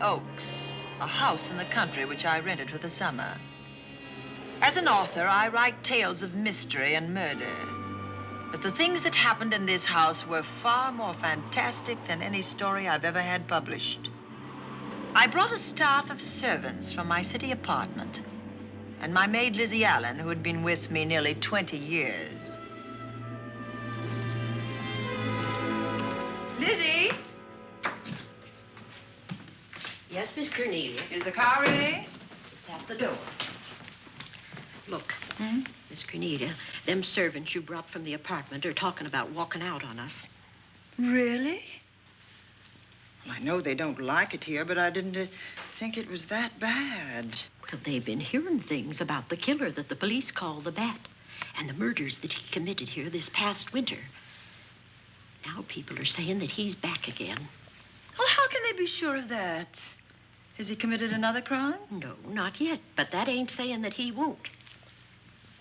Oaks, a house in the country which I rented for the summer. As an author, I write tales of mystery and murder. But the things that happened in this house were far more fantastic than any story I've ever had published. I brought a staff of servants from my city apartment, and my maid Lizzie Allen, who had been with me nearly 20 years. Lizzie? Yes, Miss Cornelia. Is the car ready? It's at the door. Look, Miss Cornelia, them servants you brought from the apartment are talking about walking out on us. Really? Well, I know they don't like it here, but I didn't think it was that bad. Well, they've been hearing things about the killer that the police call the Bat and the murders that he committed here this past winter. Now people are saying that he's back again. Well, how can they be sure of that? Has he committed another crime? No, not yet, but that ain't saying that he won't.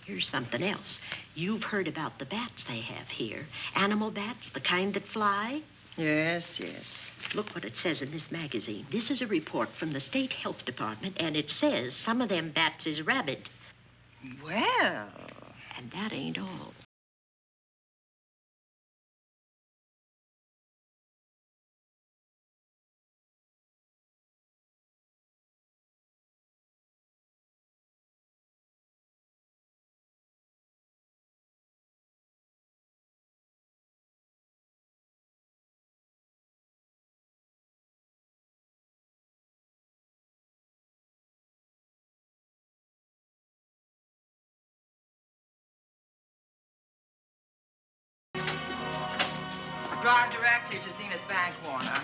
Here's something else. You've heard about the bats they have here. Animal bats, the kind that fly. Yes, yes. Look what it says in this magazine. This is a report from the State Health Department, and it says some of them bats is rabid. Well. And that ain't all. Drive directly to Zenith Bank, Warner.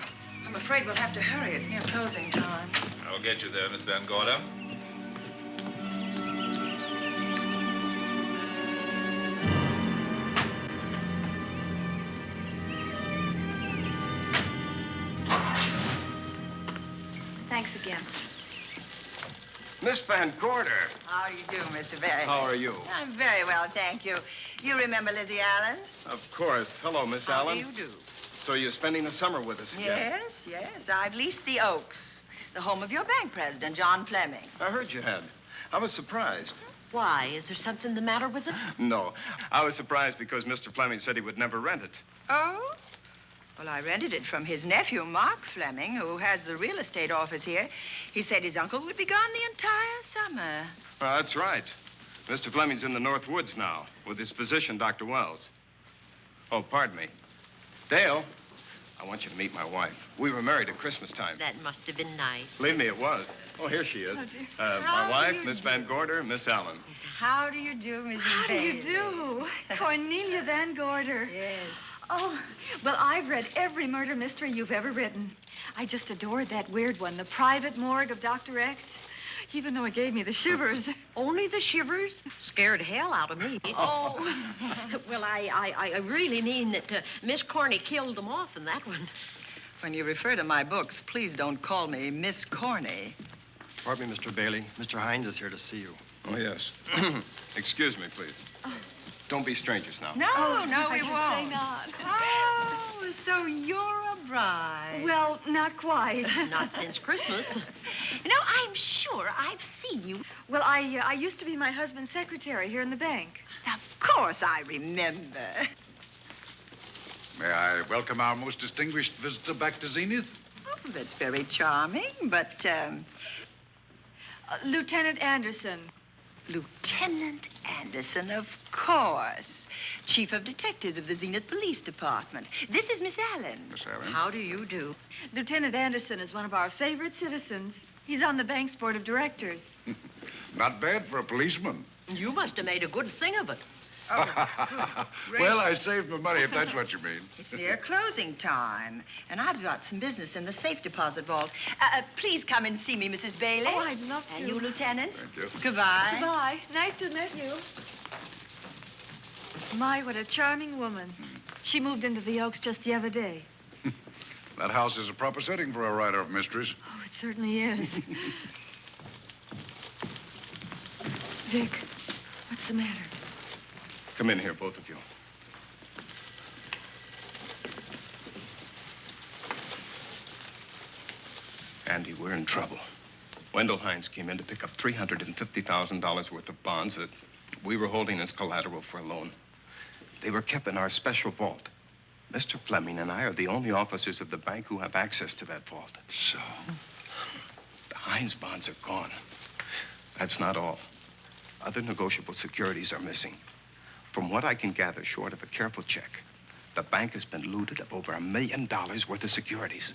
I'm afraid we'll have to hurry. It's near closing time. I'll get you there, Miss Van Gorder. Thanks again. Miss Van Gorder. How do you do, Mr. Barry? How are you? I'm very well, thank you. You remember Lizzie Allen? Of course. Hello, Miss How Allen. do you do? So you're spending the summer with us again? Yes, yes. I've leased the Oaks, the home of your bank president, John Fleming. I heard you had. I was surprised. Why? Is there something the matter with it? No. I was surprised because Mr. Fleming said he would never rent it. Oh? Well, I rented it from his nephew, Mark Fleming, who has the real estate office here. He said his uncle would be gone the entire summer. Well, that's right. Mr. Fleming's in the North Woods now with his physician, Dr. Wells. Oh, pardon me. Dale, I want you to meet my wife. We were married at Christmas time. That must have been nice. Believe me, it was. Oh, here she is. Oh, dear. My How do wife, you Miss do? Van Gorder, Miss Allen. How do you do, Mrs. How do you Bailey? do? Cornelia Van Gorder. Yes. Oh, well, I've read every murder mystery you've ever written. I just adored that weird one, The Private Morgue of Dr. X, even though it gave me the shivers. Only the shivers? Scared hell out of me. Oh. Well, I really mean that Miss Corney killed them off in that one. When you refer to my books, please don't call me Miss Corney. Pardon me, Mr. Bailey. Mr. Hines is here to see you. Oh, yes. Excuse me, please. Don't be strangers now. No, Oh, no, I we should say won't. not. Oh, so you're a bride. Well, not quite. Not since Christmas. You know, I'm sure I've seen you. Well, I used to be my husband's secretary here in the bank. Of course I remember. May I welcome our most distinguished visitor back to Zenith? Oh, that's very charming, but, Lieutenant Anderson. Lieutenant Anderson, of course. Chief of Detectives of the Zenith Police Department. This is Miss Allen. Miss Allen? How do you do? Lieutenant Anderson is one of our favorite citizens. He's on the bank's board of directors. Not bad for a policeman. You must have made a good thing of it. Well, I saved my money, if that's what you mean. It's near closing time, and I've got some business in the safe deposit vault. Please come and see me, Mrs. Bailey. Oh, I'd love to. And you, Lieutenant. Thank you. Goodbye. Goodbye. Nice to meet you. My, what a charming woman. She moved into the Oaks just the other day. That house is a proper setting for a writer of mysteries. Oh, it certainly is. Vic, what's the matter? Come in here, both of you. Andy, we're in trouble. Wendell Hines came in to pick up $350,000 worth of bonds that we were holding as collateral for a loan. They were kept in our special vault. Mr. Fleming and I are the only officers of the bank who have access to that vault. So? The Hines bonds are gone. That's not all. Other negotiable securities are missing. From what I can gather, short of a careful check, the bank has been looted of over $1 million worth of securities.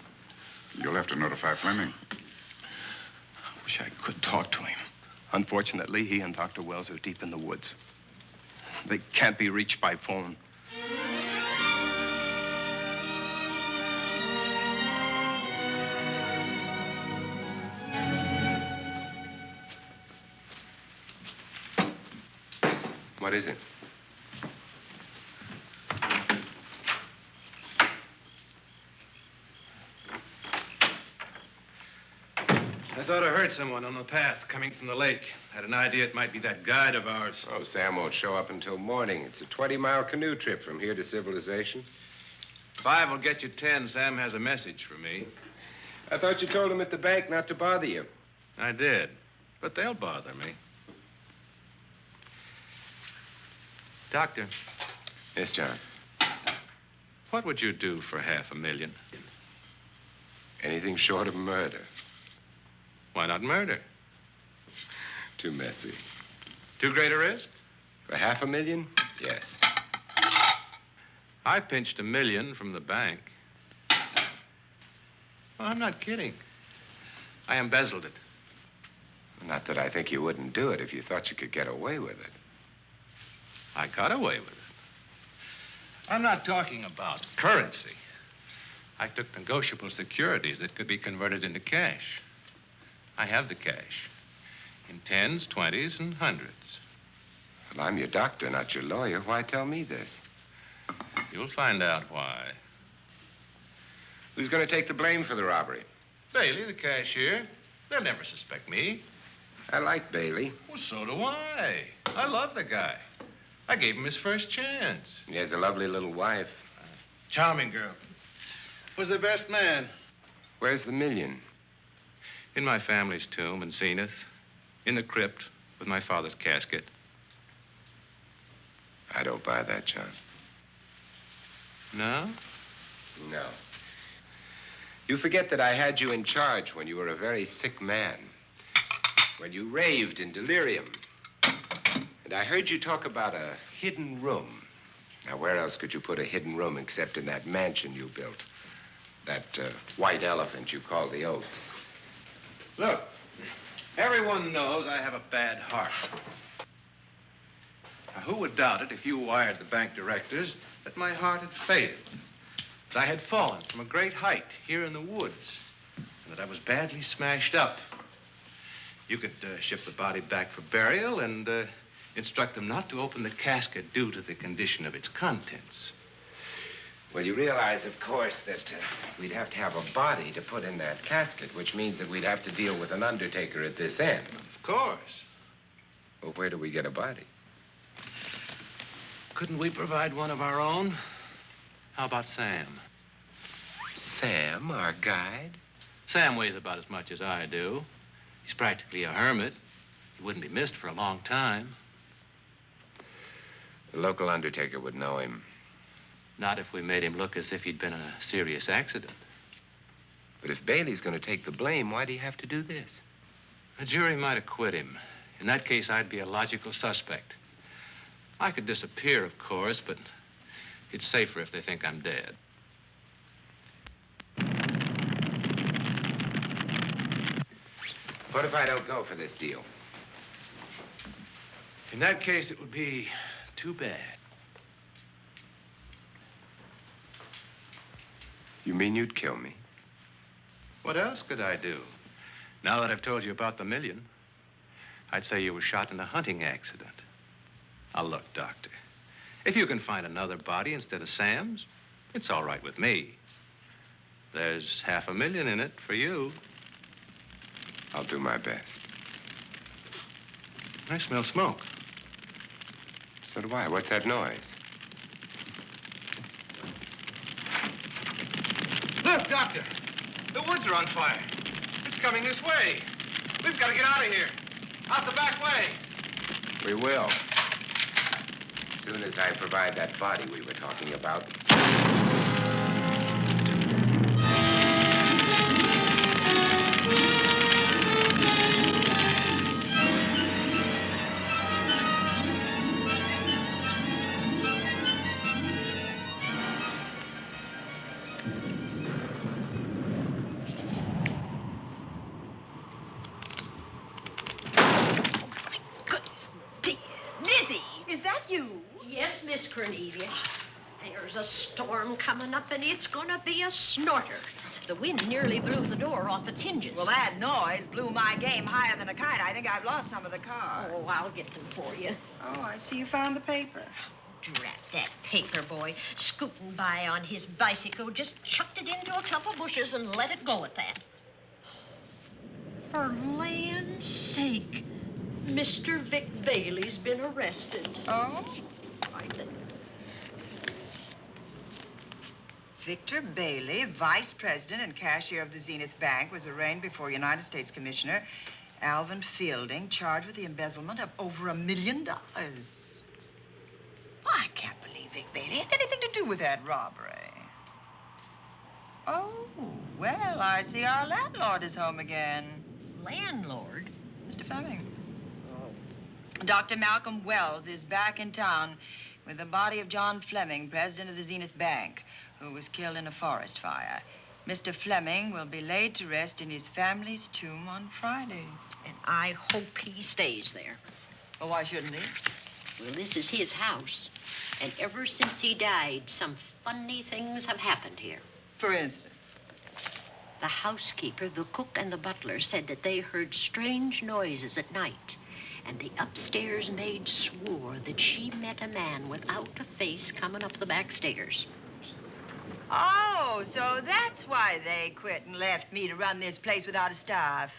You'll have to notify Fleming. I wish I could talk to him. Unfortunately, he and Dr. Wells are deep in the woods. They can't be reached by phone. What is it? I thought I heard someone on the path coming from the lake. Had an idea it might be that guide of ours. Oh, Sam won't show up until morning. It's a 20-mile canoe trip from here to civilization. 5 will get you 10. Sam has a message for me. I thought you told him at the bank not to bother you. I did, but they'll bother me. Doctor, Yes, John. what would you do for $500,000? Anything short of murder. Why not murder? Too messy. Too great a risk? For $500,000? Yes. I pinched $1 million from the bank. Well, I'm not kidding. I embezzled it. Not that I think you wouldn't do it if you thought you could get away with it. I got away with it. I'm not talking about currency. I took negotiable securities that could be converted into cash. I have the cash in 10s, 20s, and 100s. Well, I'm your doctor, not your lawyer. Why tell me this? You'll find out why. Who's going to take the blame for the robbery? Bailey, the cashier. They'll never suspect me. I like Bailey. Well, so do I. I love the guy. I gave him his first chance. He has a lovely little wife. Charming girl. Was the best man. Where's the $1 million? In my family's tomb in Zenith. In the crypt with my father's casket. I don't buy that, John. No? No. You forget that I had you in charge when you were a very sick man. When you raved in delirium. And I heard you talk about a hidden room. Now, where else could you put a hidden room except in that mansion you built? That white elephant you call the Oaks. Look, everyone knows I have a bad heart. Now, who would doubt it if you wired the bank directors that my heart had failed? That I had fallen from a great height here in the woods. And that I was badly smashed up. You could ship the body back for burial and instruct them not to open the casket due to the condition of its contents. Well, you realize, of course, that we'd have to have a body to put in that casket, which means that we'd have to deal with an undertaker at this end. Of course. Well, where do we get a body? Couldn't we provide one of our own? How about Sam? Sam, our guide? Sam weighs about as much as I do. He's practically a hermit. He wouldn't be missed for a long time. The local undertaker would know him. Not if we made him look as if he'd been in a serious accident. But if Bailey's going to take the blame, why'd he have to do this? A jury might acquit him. In that case, I'd be a logical suspect. I could disappear, of course, but it's safer if they think I'm dead. What if I don't go for this deal? In that case, it would be too bad. You mean you'd kill me? What else could I do? Now that I've told you about the $1 million, I'd say you were shot in a hunting accident. Now, look, Doctor, if you can find another body instead of Sam's, it's all right with me. There's $500,000 in it for you. I'll do my best. I smell smoke. So do I. What's that noise? Look, Doctor, the woods are on fire. It's It's coming this way. We've got to get out of here. Out the back way. We will. As soon as I provide that body we were talking about. Yes, Miss Cornelia. There's a storm coming up, and it's gonna be a snorter. The wind nearly blew the door off its hinges. Well, that noise blew my game higher than a kite. I think I've lost some of the cars. Oh, I'll get them for you. Oh, I see you found the paper. Drat that paper boy, scooting by on his bicycle, just chucked it into a clump of bushes and let it go at that. For land's sake, Mr. Vic Bailey's been arrested. Oh? I think. Victor Bailey, vice president and cashier of the Zenith Bank, was arraigned before United States Commissioner Alvin Fielding, charged with the embezzlement of over $1 million. I can't believe Vic Bailey had anything to do with that robbery. Oh, well, I see our landlord is home again. Landlord? Mr. Fleming. Dr. Malcolm Wells is back in town with the body of John Fleming, president of the Zenith Bank, who was killed in a forest fire. Mr. Fleming will be laid to rest in his family's tomb on Friday. And I hope he stays there. Well, why shouldn't he? Well, this is his house. And ever since he died, some funny things have happened here. For instance? The housekeeper, the cook, and the butler said that they heard strange noises at night. And the upstairs maid swore that she met a man without a face coming up the back stairs. Oh, so that's why they quit and left me to run this place without a staff.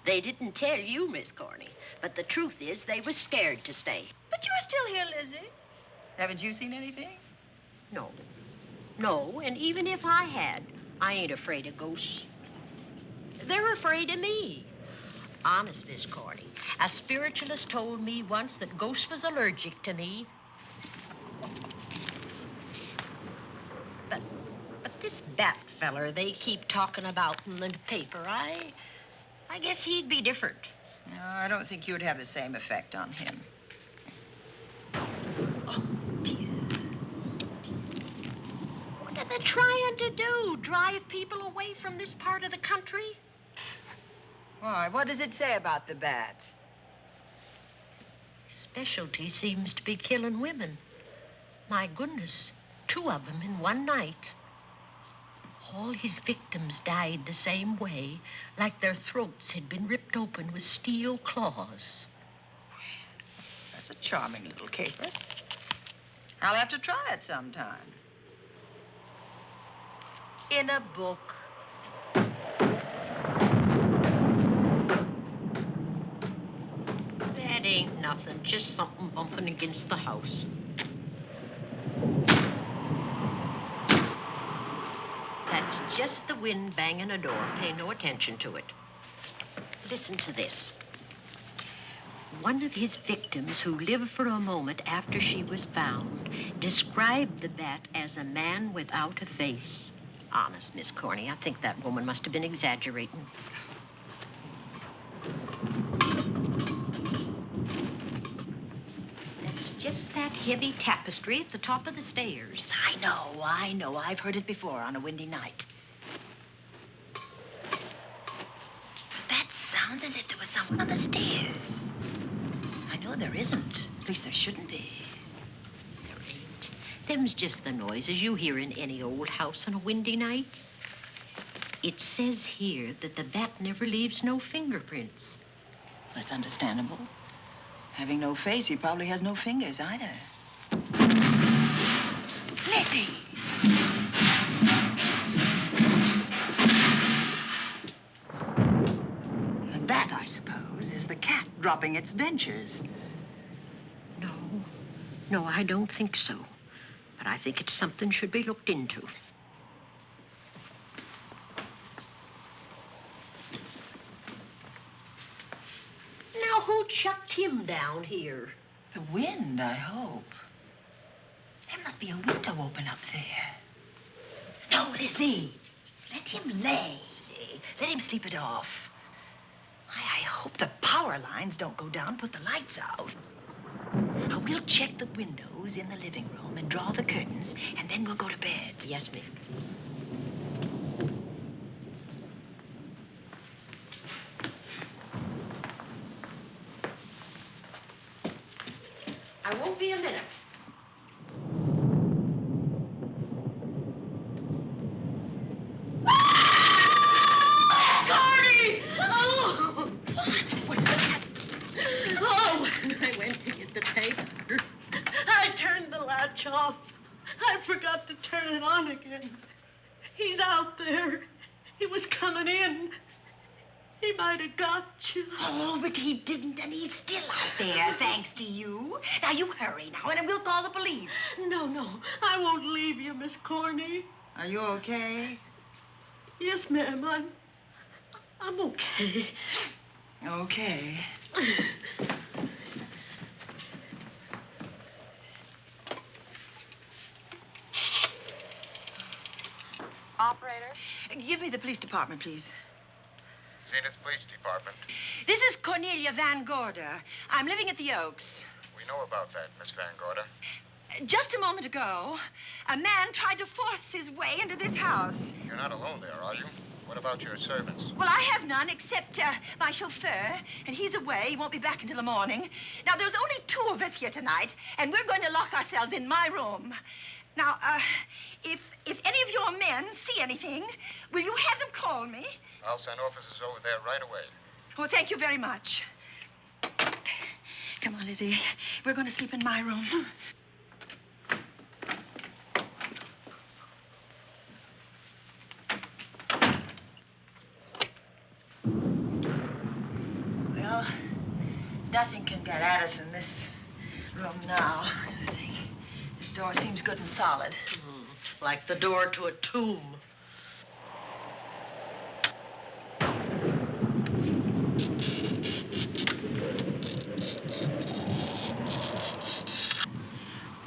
They didn't tell you, Miss Corney, but the truth is they were scared to stay. But you're still here, Lizzie. Haven't you seen anything? No. No, and even if I had, I ain't afraid of ghosts. They're afraid of me. Honest, Miss Corney, a spiritualist told me once that ghosts was allergic to me. But this Bat feller they keep talking about in the paper, I guess he'd be different. No, I don't think you'd have the same effect on him. Oh, dear. What are they trying to do? Drive people away from this part of the country? Why, what does it say about the Bat? Specialty seems to be killing women. My goodness, 2 of them in one night. All his victims died the same way, like their throats had been ripped open with steel claws. That's a charming little caper. I'll have to try it sometime. In a book. That ain't nothing, just something bumping against the house. That's just the wind banging a door. Pay no attention to it. Listen to this. One of his victims, who lived for a moment after she was found, described the Bat as a man without a face. Honest, Miss Corney, I think that woman must have been exaggerating. That's just that heavy tapestry at the top of the stairs. I know. I've heard it before on a windy night. That sounds as if there was someone on the stairs. I know there isn't. At least there shouldn't be. There ain't. Them's just the noises you hear in any old house on a windy night. It says here that the Bat never leaves no fingerprints. That's understandable. Having no face, he probably has no fingers either. Lizzie! And that, I suppose, is the cat dropping its dentures. No, I don't think so. But I think it's something should be looked into. Now, who chucked him down here? The wind, I hope. There must be a window open up there. No, Lizzie. Let him lay. Let him sleep it off. I hope the power lines don't go down, put the lights out. Now, we'll check the windows in the living room and draw the curtains, and then we'll go to bed. Yes, ma'am. I won't be a minute. Gordy! Oh! What's that? Oh, when I went to get the tape, I turned the latch off. I forgot to turn it on again. He's out there. He was coming in. He might have got you. Oh, but he didn't, and he's still out there, thanks to you. Now, you hurry now, and we'll call the police. No, I won't leave you, Miss Corny. Are you okay? Yes, ma'am, I'm okay. Okay. Operator? Give me the police department, please. Zenith Police Department. This is Cornelia Van Gorder. I'm living at the Oaks. We know about that, Miss Van Gorder. Just a moment ago, a man tried to force his way into this house. You're not alone there, are you? What about your servants? Well, I have none except my chauffeur, and he's away. He won't be back until the morning. Now, there's only 2 of us here tonight, and we're going to lock ourselves in my room. Now, if any of your men see anything, will you have them call me? I'll send officers over there right away. Oh, thank you very much. Come on, Lizzie. We're going to sleep in my room. Well, nothing can get at us in this room now, I think. This door seems good and solid. Like the door to a tomb.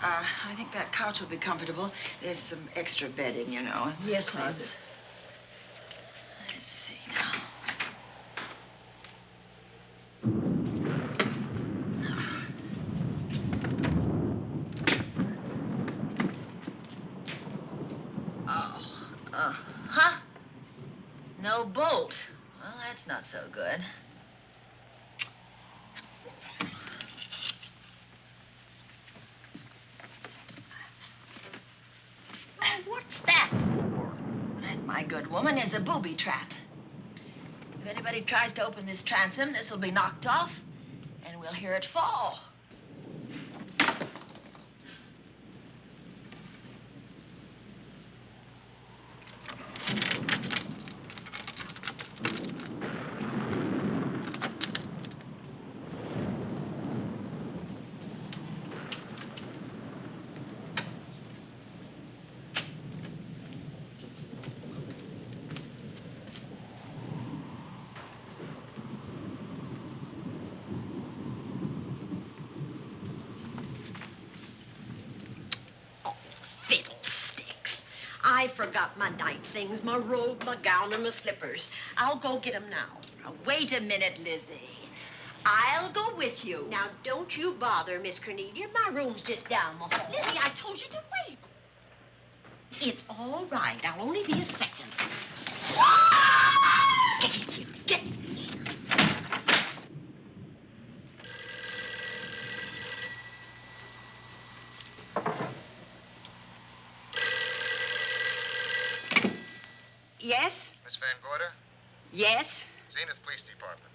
I think that couch will be comfortable. There's some extra bedding, you know. Yes, ma'am. Closet. Let's see now. Huh? No bolt. Well, that's not so good. What's that for? That, my good woman, is a booby trap. If anybody tries to open this transom, this will be knocked off, and we'll hear it fall. I forgot my night things, my robe, my gown, and my slippers. I'll go get them now. Now, wait a minute, Lizzie. I'll go with you. Now, don't you bother, Miss Cornelia. My room's just down the hall. Lizzie, I told you to wait. It's all right. I'll only be a second. Get in here. Get in here. Yes? Miss Van Gorder? Yes? Zenith Police Department.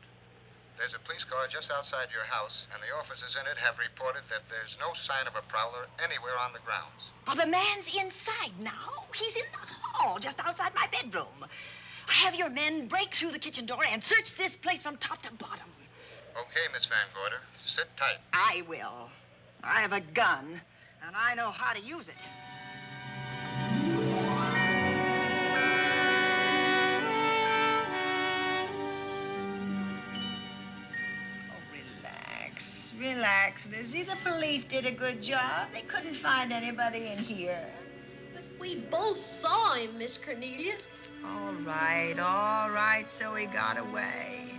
There's a police car just outside your house, and the officers in it have reported that there's no sign of a prowler anywhere on the grounds. Oh, the man's inside now. He's in the hall, just outside my bedroom. Have your men break through the kitchen door and search this place from top to bottom. Okay, Miss Van Gorder. Sit tight. I will. I have a gun, and I know how to use it. Relax, Lizzie. The police did a good job. They couldn't find anybody in here. But we both saw him, Miss Cornelia. All right. So he got away.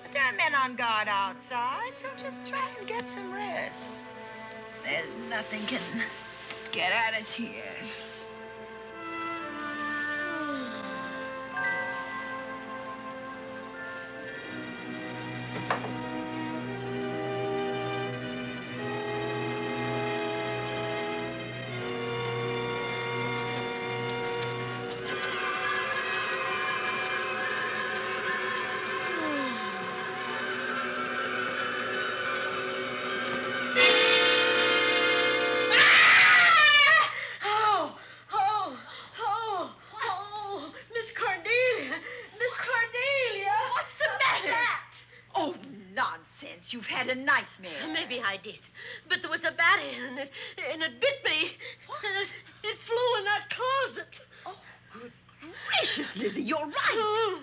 But there are men on guard outside, so just try and get some rest. There's nothing can get at us here. You've had a nightmare. Maybe I did. But there was a bat and it bit me. And it flew in that closet. Oh, good gracious, Lizzie, you're right.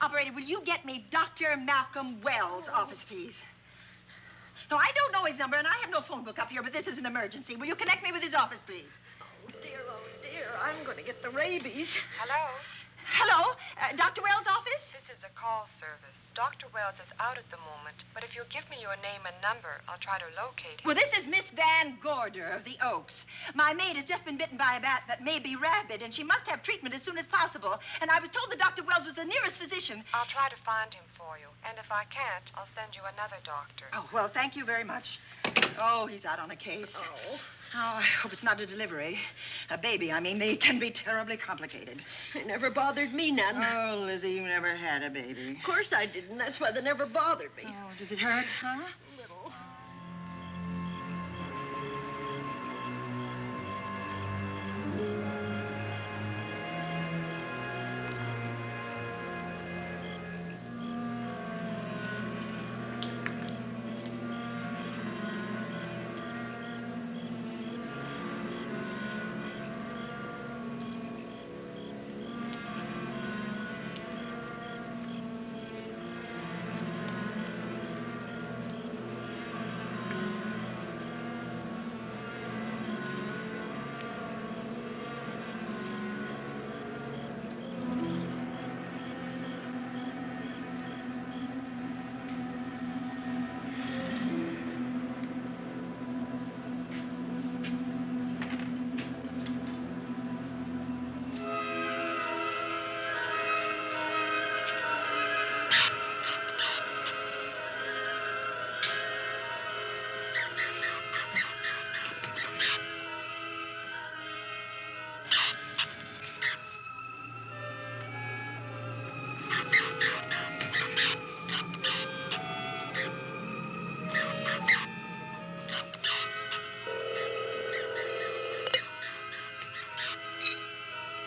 Operator, will you get me Dr. Malcolm Wells' office, please? No, I don't know his number, and I have no phone book up here, but this is an emergency. Will you connect me with his office, please? Oh, dear, I'm going to get the rabies. Hello? Dr. Wells' office? This is a call service. Dr. Wells is out at the moment, but if you'll give me your name and number, I'll try to locate him. Well, this is Miss Van Gorder of the Oaks. My maid has just been bitten by a bat that may be rabid, and she must have treatment as soon as possible. And I was told that Dr. Wells was the nearest physician. I'll try to find him for you, and if I can't, I'll send you another doctor. Oh, well, thank you very much. Oh, he's out on a case. Oh, I hope it's not a delivery. A baby, I mean. They can be terribly complicated. It never bothered me none. Oh, Lizzie, you never had a baby. Of course I didn't. That's why they never bothered me. Oh, does it hurt, huh? A little.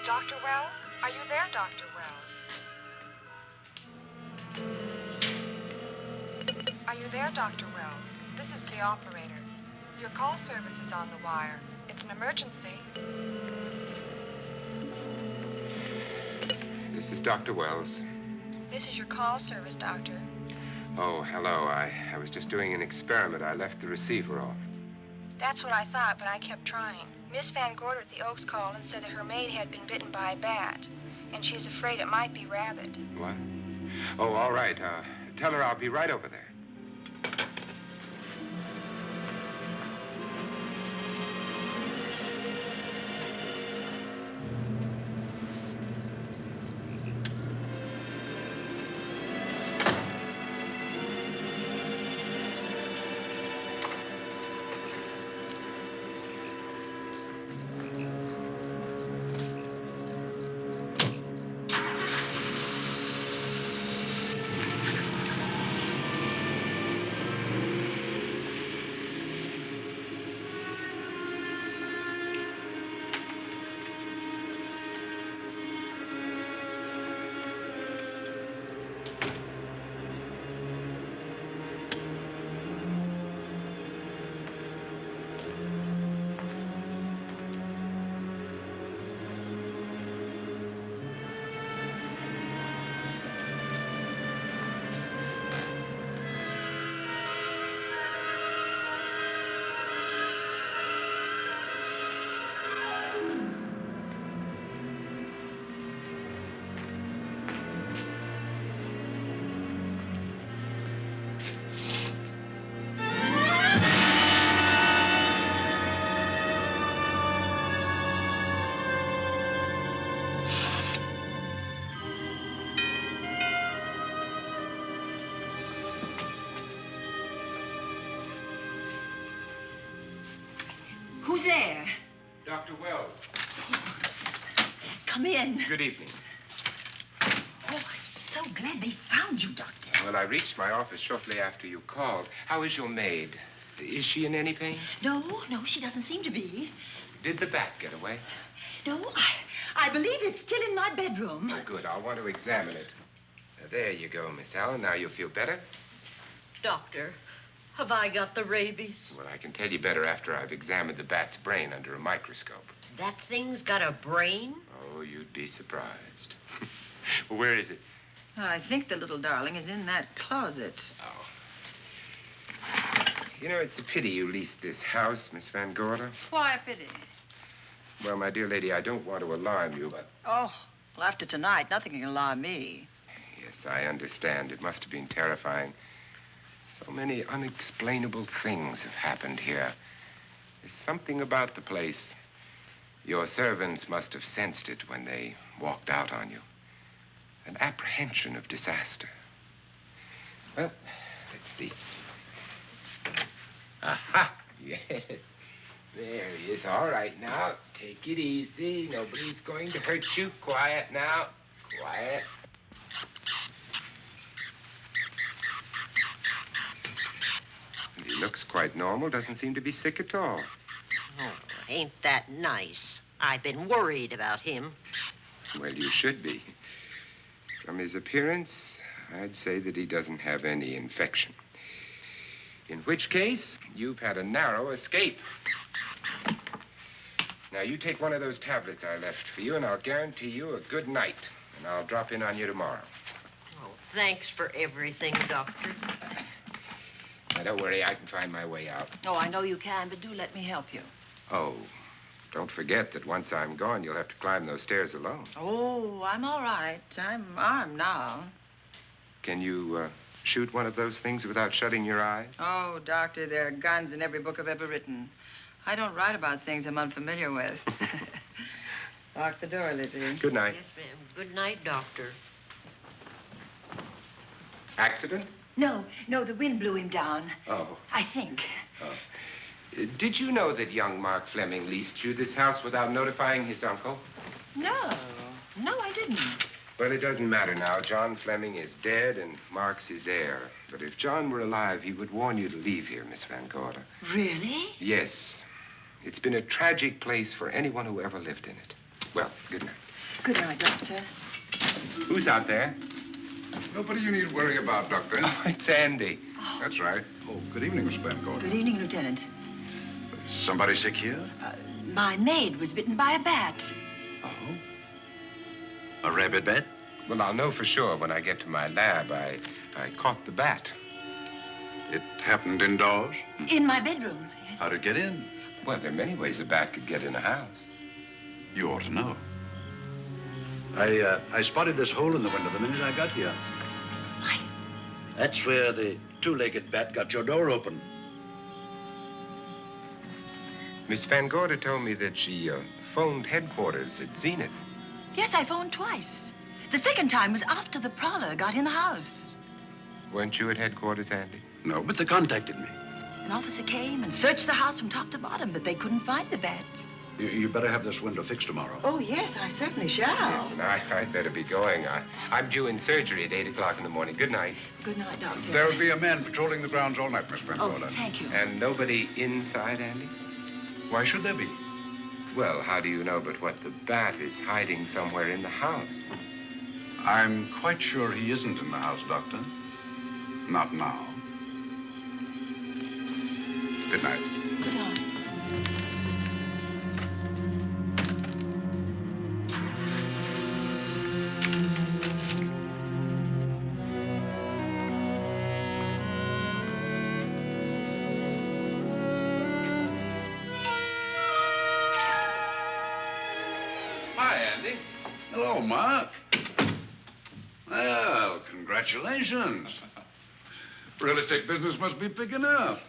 Dr. Wells? Are you there, Dr. Wells? Are you there, Dr. Wells? This is the operator. Your call service is on the wire. It's an emergency. This is Dr. Wells. This is your call service, Doctor. Oh, hello. I was just doing an experiment. I left the receiver off. That's what I thought, but I kept trying. Miss Van Gorder at the Oaks called and said that her maid had been bitten by a bat, and she's afraid it might be rabid. What? Oh, all right. Tell her I'll be right over there. Who's there? Dr. Wells. Come in. Good evening. Oh, I'm so glad they found you, Doctor. Well, I reached my office shortly after you called. How is your maid? Is she in any pain? No, she doesn't seem to be. Did the bat get away? No, I believe it's still in my bedroom. Oh, good. I'll want to examine it. There you go, Miss Allen. Now you feel better? Doctor, have I got the rabies? Well, I can tell you better after I've examined the bat's brain under a microscope. That thing's got a brain? Oh, you'd be surprised. Well, where is it? I think the little darling is in that closet. Oh. You know, it's a pity you leased this house, Miss Van Gorder. Why a pity? Well, my dear lady, I don't want to alarm you, but... Oh, well, after tonight, nothing can alarm me. Yes, I understand. It must have been terrifying. So many unexplainable things have happened here. There's something about the place. Your servants must have sensed it when they walked out on you. An apprehension of disaster. Well, let's see. Aha! Yes. There he is. All right, now. Take it easy. Nobody's going to hurt you. Quiet now. Quiet. And he looks quite normal. Doesn't seem to be sick at all. Oh, ain't that nice? I've been worried about him. Well, you should be. From his appearance, I'd say that he doesn't have any infection. In which case, you've had a narrow escape. Now, you take one of those tablets I left for you, and I'll guarantee you a good night. And I'll drop in on you tomorrow. Oh, thanks for everything, Doctor. Now, don't worry. I can find my way out. Oh, I know you can, but do let me help you. Oh, don't forget that once I'm gone, you'll have to climb those stairs alone. Oh, I'm all right. I'm armed now. Can you shoot one of those things without shutting your eyes? Oh, Doctor, there are guns in every book I've ever written. I don't write about things I'm unfamiliar with. Lock the door, Lizzie. Good night. Yes, ma'am. Good night, Doctor. Accident? No, the wind blew him down. Oh. I think. Oh. Did you know that young Mark Fleming leased you this house without notifying his uncle? No, I didn't. Well, it doesn't matter now. John Fleming is dead, and Mark's his heir. But if John were alive, he would warn you to leave here, Miss Van Gorder. Really? Yes. It's been a tragic place for anyone who ever lived in it. Well, good night. Good night, Doctor. Who's out there? Nobody you need worry about, Doctor. Oh, it's Andy. That's right. Oh, good evening, Miss Van Gorder. Good evening, Lieutenant. Somebody sick here? My maid was bitten by a bat. Oh? A rabid bat? Well, I'll know for sure when I get to my lab. I caught the bat. It happened indoors? In my bedroom, yes. How'd it get in? Well, there are many ways a bat could get in a house. You ought to know. I spotted this hole in the window the minute I got here. Why? That's where the two-legged bat got your door open. Miss Van Gorder told me that she phoned headquarters at Zenith. Yes, I phoned twice. The second time was after the prowler got in the house. Weren't you at headquarters, Andy? No, but they contacted me. An officer came and searched the house from top to bottom, but they couldn't find the bat. You better have this window fixed tomorrow. Oh, yes, I certainly shall. Yes, and I'd better be going. I'm due in surgery at 8 o'clock in the morning. Good night. Good night, Doctor. There'll be a man patrolling the grounds all night, Miss Van Gorder. Oh, thank you. And nobody inside, Andy? Why should there be? Well, how do you know but what the bat is hiding somewhere in the house? I'm quite sure he isn't in the house, Doctor. Not now. Good night. Good night. Hi, Andy. Hello, Mark. Well, congratulations. Real estate business must be picking up.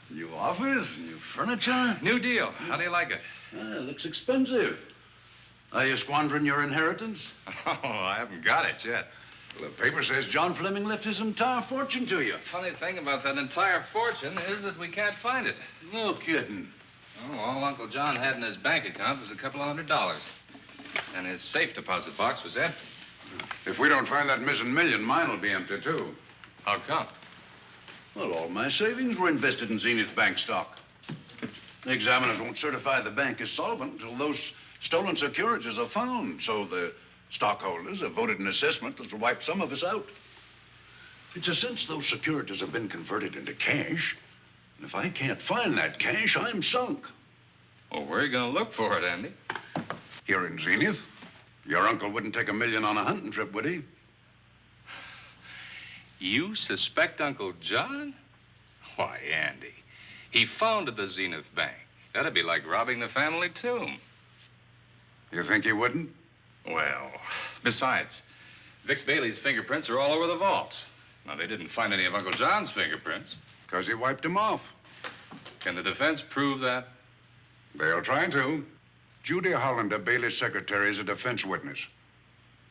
New office, new furniture. New deal. How do you like it? Looks expensive. Are you squandering your inheritance? Oh, I haven't got it yet. Well, the paper says John Fleming left his entire fortune to you. Funny thing about that entire fortune is that we can't find it. No kidding. Oh, all Uncle John had in his bank account was a couple of $100. And his safe deposit box was empty. If we don't find that missing million, mine will be empty, too. How come? Well, all my savings were invested in Zenith Bank stock. The examiners won't certify the bank is solvent until those stolen securities are found. So the stockholders have voted an assessment that'll wipe some of us out. It's a cinch those securities have been converted into cash. And if I can't find that cash, I'm sunk. Well, where are you going to look for it, Andy? Here in Zenith. Your uncle wouldn't take $1 million on a hunting trip, would he? You suspect Uncle John? Why, Andy, he founded the Zenith Bank. That'd be like robbing the family tomb. You think he wouldn't? Well, besides, Vic Bailey's fingerprints are all over the vault. Now, they didn't find any of Uncle John's fingerprints. Because he wiped them off. Can the defense prove that? They'll try to. Judy Hollander, Bailey's secretary, is a defense witness.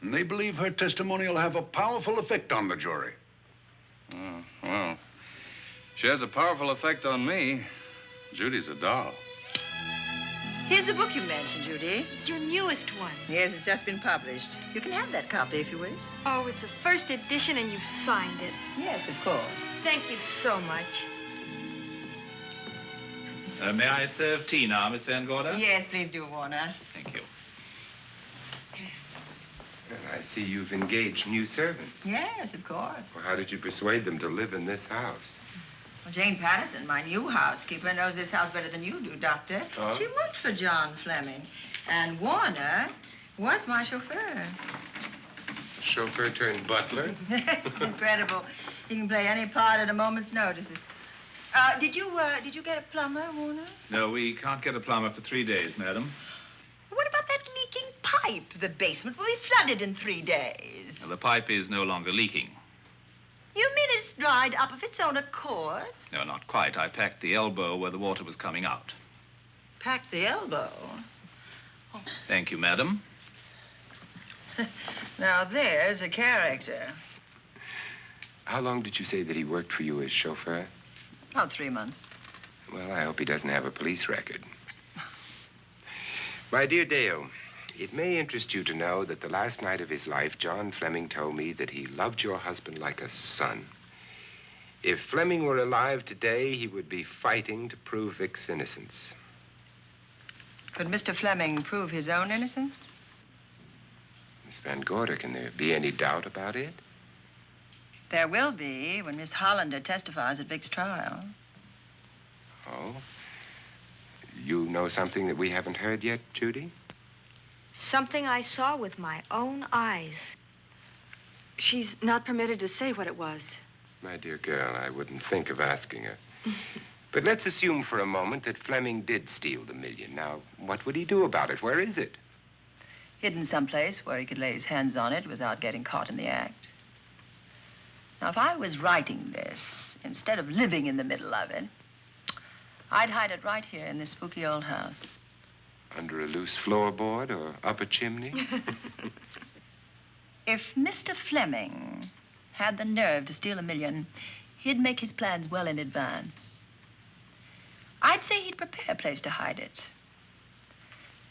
And they believe her testimony will have a powerful effect on the jury. Oh, well, she has a powerful effect on me. Judy's a doll. Here's the book you mentioned, Judy. It's your newest one. Yes, it's just been published. You can have that copy if you wish. Oh, it's a first edition and you've signed it. Yes, of course. Thank you so much. May I serve tea now, Miss Van Gorder? Yes, please do, Warner. Thank you. Well, I see you've engaged new servants. Yes, of course. Well, how did you persuade them to live in this house? Well, Jane Patterson, my new housekeeper, knows this house better than you do, Doctor. Oh? She worked for John Fleming. And Warner was my chauffeur. Chauffeur turned butler? Yes, it's incredible. He can play any part at a moment's notice. Did you get a plumber, Warner? No, we can't get a plumber for 3 days, madam. What about that leaking pipe? The basement will be flooded in 3 days. Well, the pipe is no longer leaking. You mean it's dried up of its own accord? No, not quite. I packed the elbow where the water was coming out. Packed the elbow? Thank you, madam. Now, there's a character. How long did you say that he worked for you as chauffeur? About 3 months. Well, I hope he doesn't have a police record. My dear Dale, it may interest you to know that the last night of his life, John Fleming told me that he loved your husband like a son. If Fleming were alive today, he would be fighting to prove Vic's innocence. Could Mr. Fleming prove his own innocence? Miss Van Gorder, can there be any doubt about it? There will be when Miss Hollander testifies at Vic's trial. Oh? You know something that we haven't heard yet, Judy? Something I saw with my own eyes. She's not permitted to say what it was. My dear girl, I wouldn't think of asking her. But let's assume for a moment that Fleming did steal the $1 million. Now, what would he do about it? Where is it? Hidden someplace where he could lay his hands on it without getting caught in the act. Now, if I was writing this, instead of living in the middle of it, I'd hide it right here in this spooky old house. Under a loose floorboard or up a chimney? If Mr. Fleming had the nerve to steal $1 million, he'd make his plans well in advance. I'd say he'd prepare a place to hide it.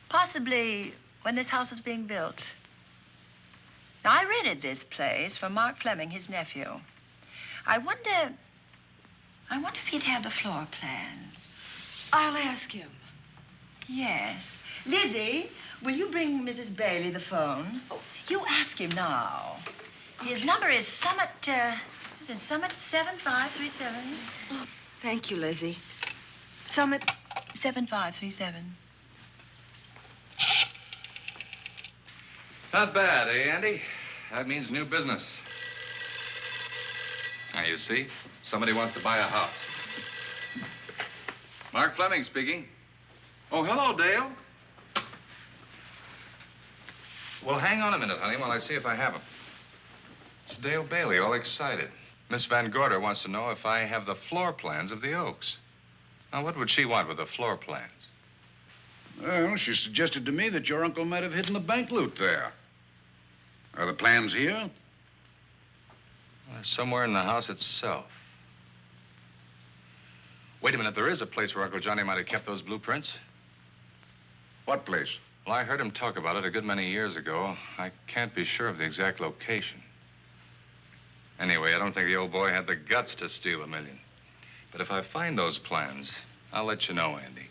Possibly when this house was being built. Now, I rented this place from Mark Fleming, his nephew. I wonder if he'd have the floor plans. I'll ask him. Yes. Lizzie, will you bring Mrs. Bailey the phone? Oh, you ask him now. Okay. His number is Summit 7537. Oh, thank you, Lizzie. Summit 7537. Not bad, eh, Andy? That means new business. Now, you see, somebody wants to buy a house. Mark Fleming speaking. Oh, hello, Dale. Well, hang on a minute, honey, while I see if I have him. It's Dale Bailey, all excited. Miss Van Gorder wants to know if I have the floor plans of the Oaks. Now, what would she want with the floor plans? Well, she suggested to me that your uncle might have hidden the bank loot there. Are the plans here? Well, they're somewhere in the house itself. Wait a minute, there is a place where Uncle Johnny might have kept those blueprints. What place? Well, I heard him talk about it a good many years ago. I can't be sure of the exact location. Anyway, I don't think the old boy had the guts to steal $1 million. But if I find those plans, I'll let you know, Andy.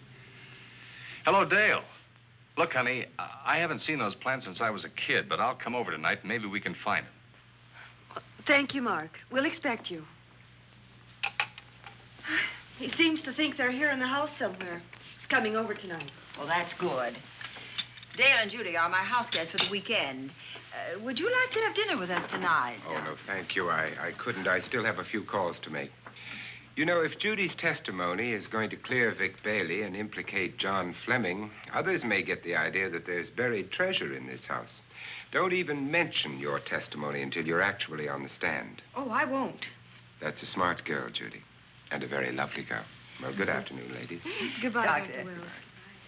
Hello, Dale. Look, honey, I haven't seen those plans since I was a kid, but I'll come over tonight and maybe we can find them. Thank you, Mark. We'll expect you. He seems to think they're here in the house somewhere. He's coming over tonight. Well, that's good. Dale and Judy are my house guests for the weekend. Would you like to have dinner with us tonight? Oh, no, thank you. I couldn't. I still have a few calls to make. You know, if Judy's testimony is going to clear Vic Bailey and implicate John Fleming, others may get the idea that there's buried treasure in this house. Don't even mention your testimony until you're actually on the stand. Oh, I won't. That's a smart girl, Judy, and a very lovely girl. Well, good afternoon, ladies. Goodbye, Doctor. Dr. Wilbur.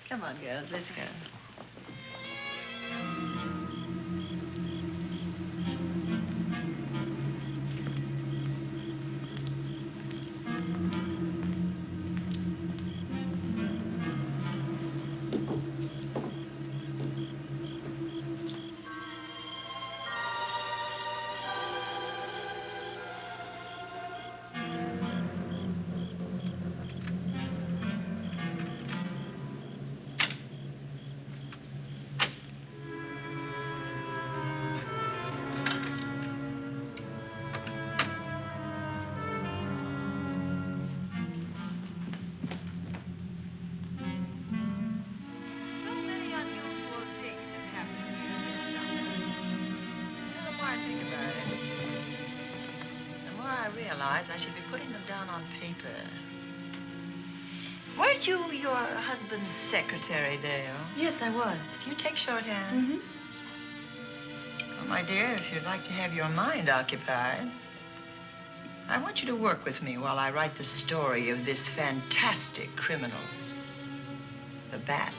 Come on, girls, let's go. I should be putting them down on paper. Weren't you your husband's secretary, Dale? Yes, I was. Do you take shorthand? Mm-hmm. Well, my dear, if you'd like to have your mind occupied, I want you to work with me while I write the story of this fantastic criminal, the Bat.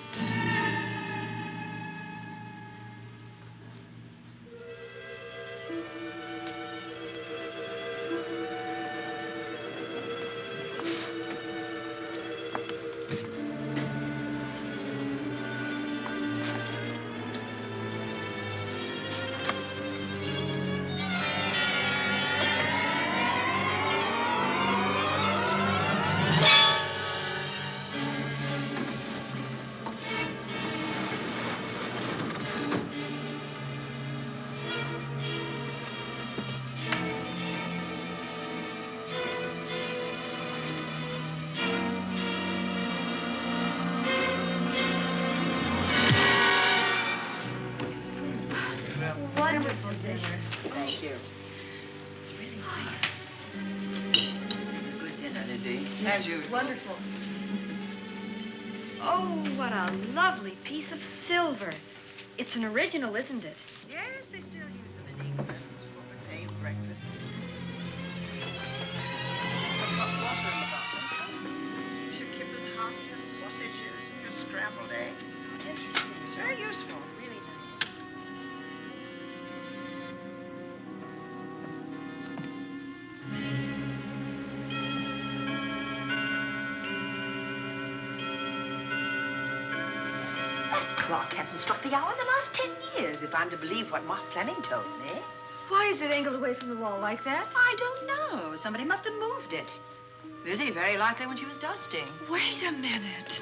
As usual. Wonderful. Oh, what a lovely piece of silver. It's an original, isn't it? Yes, they still use them in England for buffet breakfasts. Some hot water in the bottom. You should keep as hot your sausages and your scrambled eggs. Interesting. It's very useful. Really nice. Clock hasn't struck the hour in the last 10 years, if I'm to believe what Mark Fleming told me. Why is it angled away from the wall like that? I don't know. Somebody must have moved it. Lizzie, very likely when she was dusting. Wait a minute.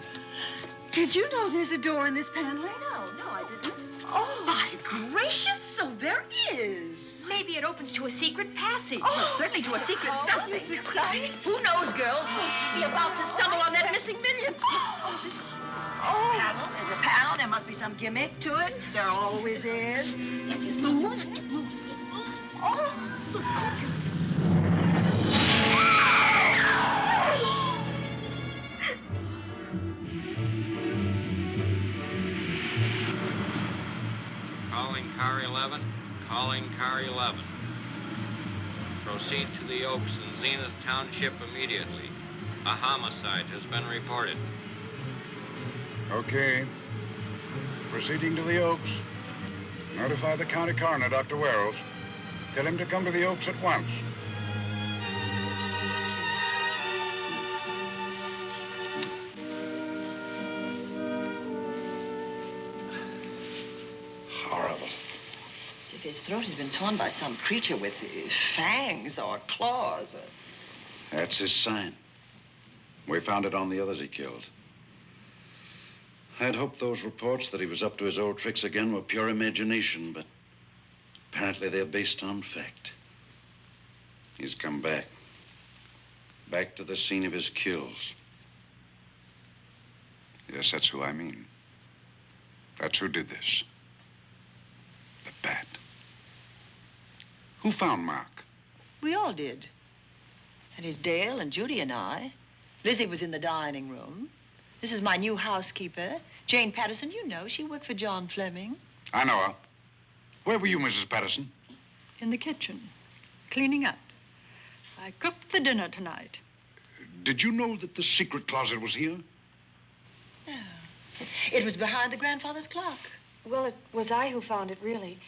Did you know there's a door in this paneling? No, I didn't. Oh, my gracious, so there is. Maybe it opens to a secret passage. Oh, certainly to a secret something. Exciting. Who knows, girls? Be about to stumble on that missing million. Oh, this is panel. There's a panel. There must be some gimmick to it. There always is. Yes, it moves. It moves. It moves. Oh. Calling car 11. Calling car 11. Proceed to the Oaks in Zenith Township immediately. A homicide has been reported. Okay. Proceeding to the Oaks. Notify the county coroner, Dr. Wells. Tell him to come to the Oaks at once. His throat has been torn by some creature with fangs or claws. That's his sign. We found it on the others he killed. I'd hoped those reports that he was up to his old tricks again were pure imagination, but apparently they're based on fact. He's come back. Back to the scene of his kills. Yes, that's who I mean. That's who did this. The bat. Who found Mark? We all did. And it's Dale and Judy and I. Lizzie was in the dining room. This is my new housekeeper, Jane Patterson. You know, she worked for John Fleming. I know her. Where were you, Mrs. Patterson? In the kitchen, cleaning up. I cooked the dinner tonight. Did you know that the secret closet was here? No. It was behind the grandfather's clock. Well, it was I who found it, really.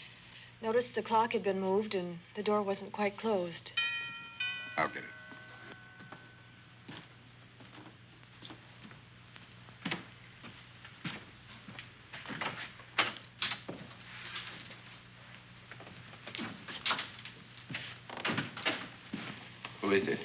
Noticed the clock had been moved and the door wasn't quite closed. I'll get it. Who is it?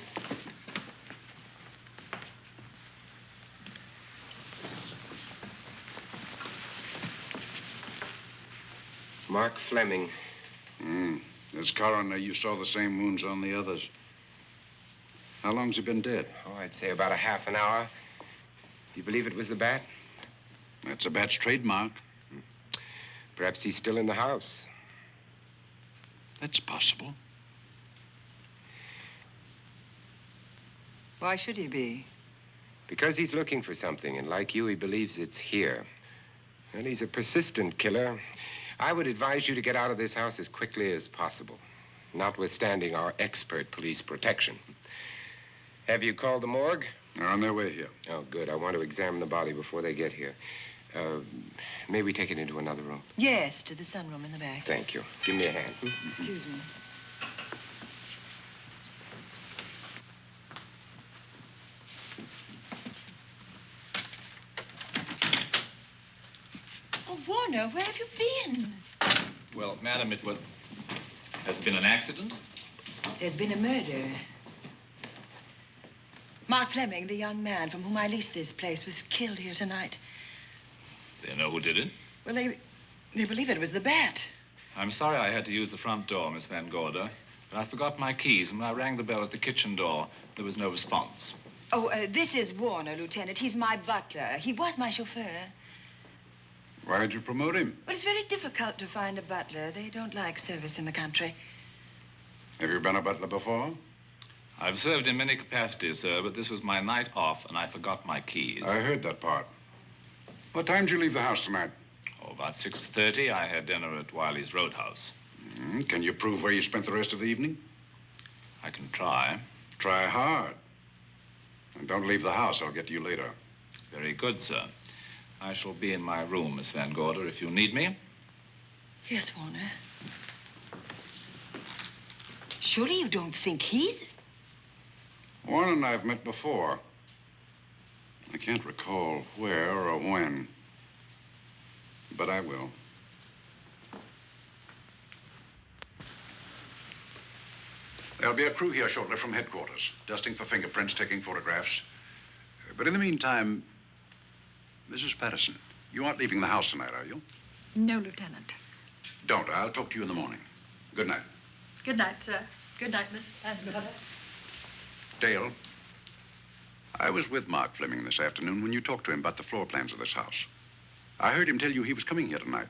Mark Fleming. As coroner, you saw the same wounds on the others. How long's he been dead? Oh, I'd say about a half an hour. Do you believe it was the bat? That's a bat's trademark. Perhaps he's still in the house. That's possible. Why should he be? Because he's looking for something, and like you, he believes it's here. And he's a persistent killer. I would advise you to get out of this house as quickly as possible, notwithstanding our expert police protection. Have you called the morgue? They're on their way here. Oh, good. I want to examine the body before they get here. May we take it into another room? Yes, to the sunroom in the back. Thank you. Give me a hand. Excuse me. Oh, Warner, where have you been? Well, madam, has been an accident? There's been a murder. Mark Fleming, the young man from whom I leased this place, was killed here tonight. They know who did it? Well, they believe it was the bat. I'm sorry I had to use the front door, Miss Van Gorder, but I forgot my keys, and when I rang the bell at the kitchen door, there was no response. Oh, this is Warner, Lieutenant. He's my butler. He was my chauffeur. Why'd you promote him? Well, it's very difficult to find a butler. They don't like service in the country. Have you been a butler before? I've served in many capacities, sir, but this was my night off, and I forgot my keys. I heard that part. What time did you leave the house tonight? Oh, about 6:30. I had dinner at Wiley's Roadhouse. Can you prove where you spent the rest of the evening? I can try. Try hard. And don't leave the house. I'll get to you later. Very good, sir. I shall be in my room, Miss Van Gorder, if you need me. Yes, Warner. Surely you don't think he's... Warren and I've met before. I can't recall where or when, but I will. There'll be a crew here shortly from headquarters, dusting for fingerprints, taking photographs. But in the meantime, Mrs. Patterson, you aren't leaving the house tonight, are you? No, Lieutenant. Don't. I'll talk to you in the morning. Good night. Good night, sir. Good night, Miss Van Gorder. Dale, I was with Mark Fleming this afternoon when you talked to him about the floor plans of this house. I heard him tell you he was coming here tonight.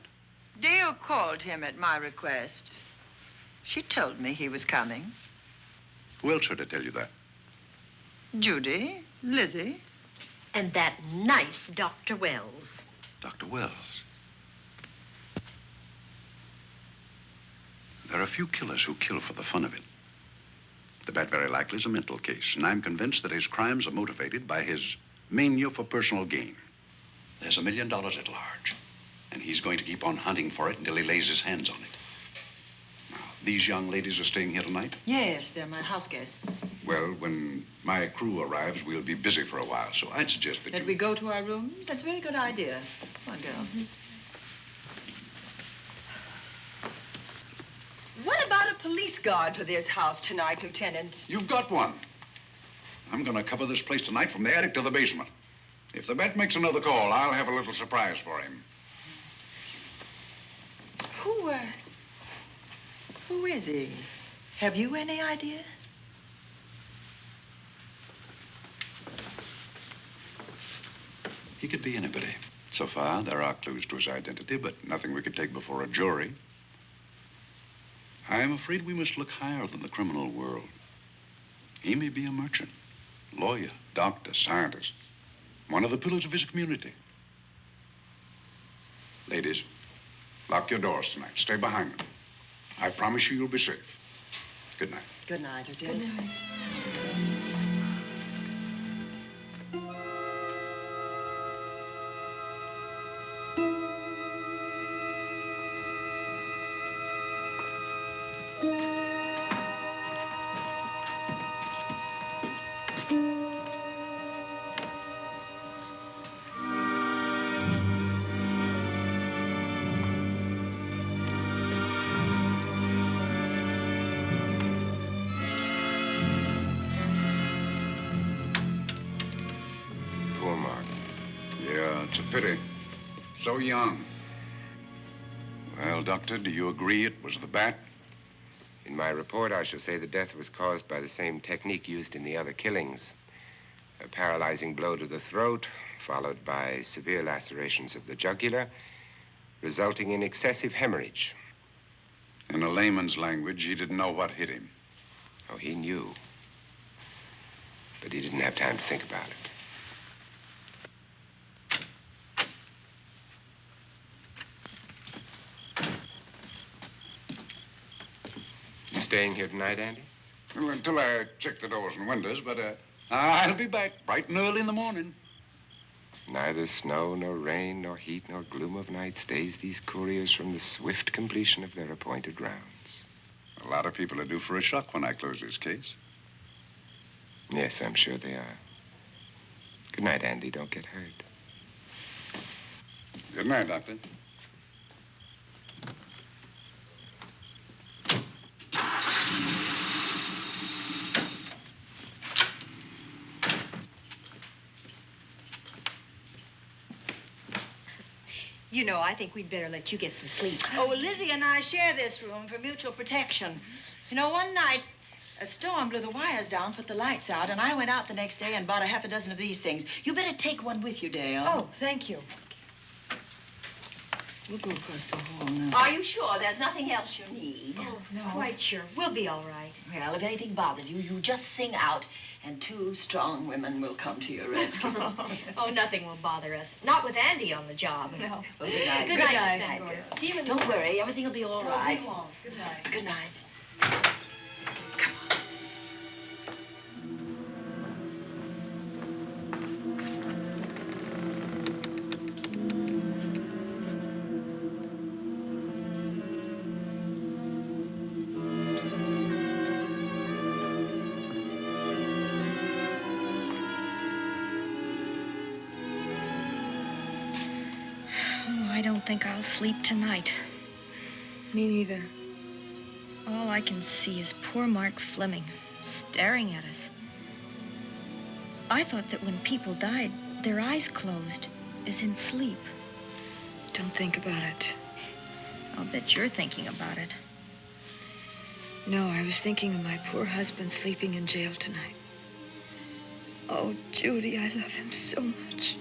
Dale called him at my request. She told me he was coming. Who else heard her tell you that? Judy, Lizzie. And that nice Dr. Wells. Dr. Wells. There are a few killers who kill for the fun of it. The bat very likely is a mental case, and I'm convinced that his crimes are motivated by his mania for personal gain. There's $1 million at large, and he's going to keep on hunting for it until he lays his hands on it. Now, these young ladies are staying here tonight? Yes, they're my house guests. Well, when my crew arrives, we'll be busy for a while, so I'd suggest that we go to our rooms? That's a very good idea. Come on, girls. police guard for this house tonight, Lieutenant. You've got one. I'm going to cover this place tonight from the attic to the basement. If the bat makes another call, I'll have a little surprise for him. Who is he? Have you any idea? He could be anybody. So far, there are clues to his identity, but nothing we could take before a jury. I am afraid we must look higher than the criminal world. He may be a merchant, lawyer, doctor, scientist, one of the pillars of his community. Ladies, lock your doors tonight. Stay behind them. I promise you you'll be safe. Good night. Good night, Lieutenant. Good night. Pity. So young. Well, Doctor, do you agree it was the bat? In my report, I shall say the death was caused by the same technique used in the other killings. A paralyzing blow to the throat, followed by severe lacerations of the jugular, resulting in excessive hemorrhage. In a layman's language, he didn't know what hit him. Oh, he knew. But he didn't have time to think about it. Staying here tonight, Andy? Well, until I check the doors and windows, but I'll be back bright and early in the morning. Neither snow, nor rain, nor heat, nor gloom of night stays these couriers from the swift completion of their appointed rounds. A lot of people are due for a shock when I close this case. Yes, I'm sure they are. Good night, Andy. Don't get hurt. Good night, Doctor. You know, I think we'd better let you get some sleep. Oh, well, Lizzie and I share this room for mutual protection. You know, one night, a storm blew the wires down, put the lights out, and I went out the next day and bought a half a dozen of these things. You better take one with you, Dale. Oh, thank you. We'll go across the hall now. Are you sure there's nothing else you need? Oh, no. Quite sure. We'll be all right. Well, if anything bothers you, you just sing out, and two strong women will come to your rescue. Oh, nothing will bother us. Not with Andy on the job. No. Well, good night. Good night, Miss Van Gordon. See you in the Don't worry. Everything will be all right. We won't. Good night. Good night. I don't think I'll sleep tonight. Me neither. All I can see is poor Mark Fleming staring at us. I thought that when people died, their eyes closed, as in sleep. Don't think about it. I'll bet you're thinking about it. No, I was thinking of my poor husband sleeping in jail tonight. Oh, Judy, I love him so much.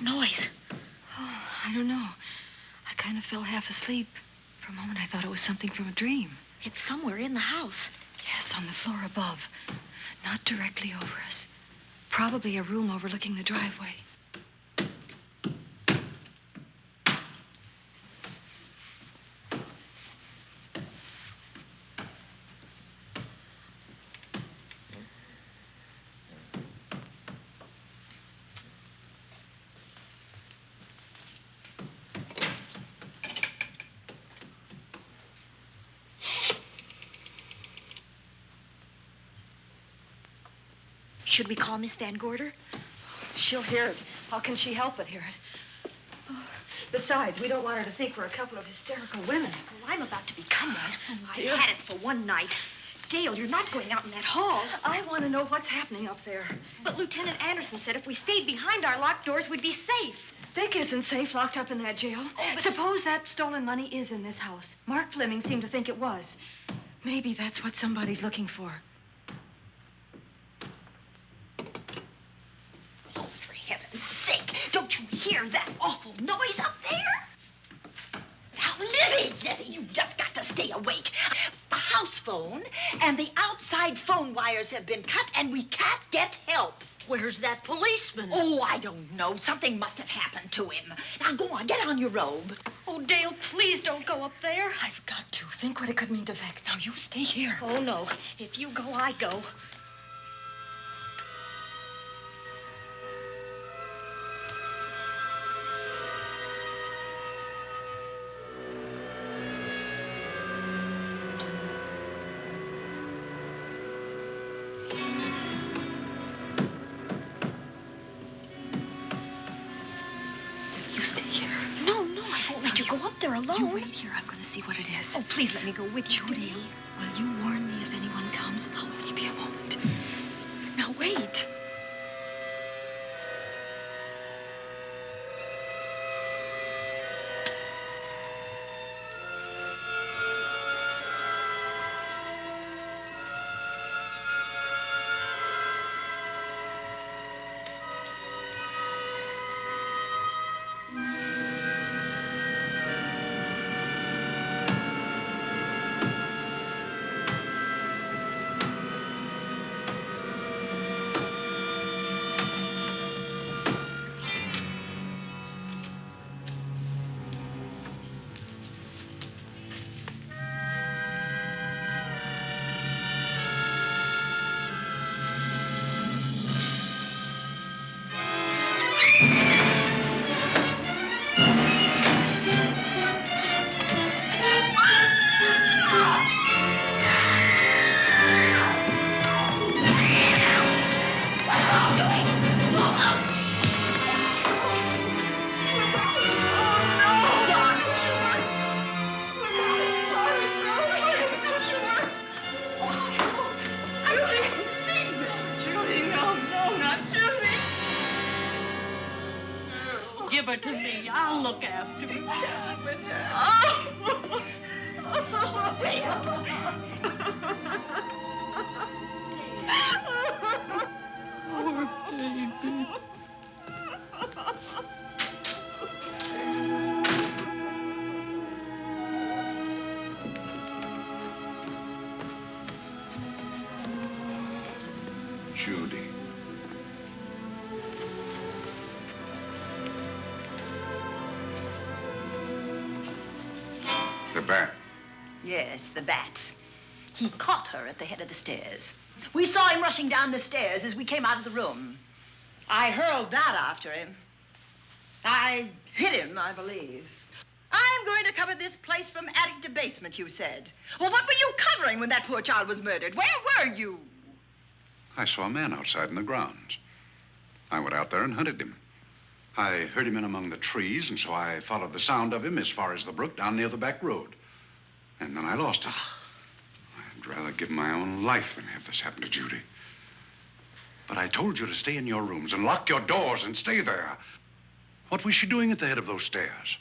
that noise? Oh, I don't know. I kind of fell half asleep. For a moment, I thought it was something from a dream. It's somewhere in the house. Yes, on the floor above. Not directly over us. Probably a room overlooking the driveway. Should we call Miss Van Gorder? She'll hear it. How can she help but hear it? Oh, besides, we don't want her to think we're a couple of hysterical women. Well, I'm about to become one. Oh, I've dear. had it for one night. Dale, you're not going out in that hall. I want to know what's happening up there. But Lieutenant Anderson said if we stayed behind our locked doors, we'd be safe. Vic isn't safe locked up in that jail. Suppose that stolen money is in this house. Mark Fleming seemed to think it was. Maybe that's what somebody's looking for. For heaven's sake, don't you hear that awful noise up there? Now, Lizzie, you've just got to stay awake. The house phone and the outside phone wires have been cut, and we can't get help. Where's that policeman? Oh, I don't know. Something must have happened to him. Now, go on, get on your robe. Oh, Dale, please don't go up there. I've got to. Think what it could mean to Vic. Now, you stay here. Oh, no. If you go, I go. You wait here. I'm going to see what it is. Oh, please let me go with you, Judy, will you warn me if anyone comes? I'll only be a moment. Now, wait. Give her to me. I'll look after her. Poor baby. Judy. The bat. Yes, the bat. He caught her at the head of the stairs. We saw him rushing down the stairs as we came out of the room. I hurled that after him. I hit him, I believe. I'm going to cover this place from attic to basement, you said. Well, what were you covering when that poor child was murdered? Where were you? I saw a man outside in the grounds. I went out there and hunted him. I heard him in among the trees, and so I followed the sound of him as far as the brook down near the back road. And then I lost him. I'd rather give my own life than have this happen to Judy. But I told you to stay in your rooms and lock your doors and stay there. What was she doing at the head of those stairs?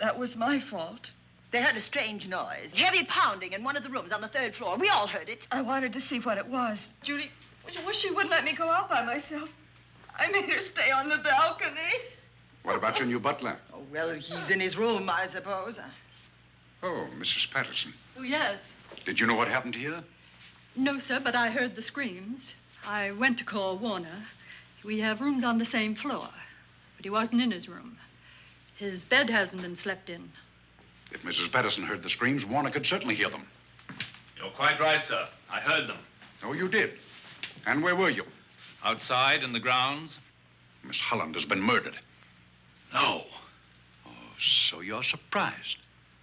That was my fault. They heard a strange noise. Heavy pounding in one of the rooms on the 3rd floor. We all heard it. I wanted to see what it was. Judy, I wish she wouldn't let me go out by myself. I made her stay on the balcony. What about your new butler? Oh, well, he's in his room, I suppose. Oh, Mrs. Patterson. Oh, yes. Did you know what happened here? No, sir, but I heard the screams. I went to call Warner. We have rooms on the same floor, but he wasn't in his room. His bed hasn't been slept in. If Mrs. Patterson heard the screams, Warner could certainly hear them. You're quite right, sir. I heard them. Oh, you did? And where were you? Outside in the grounds. Miss Holland has been murdered. No. Oh, so you're surprised.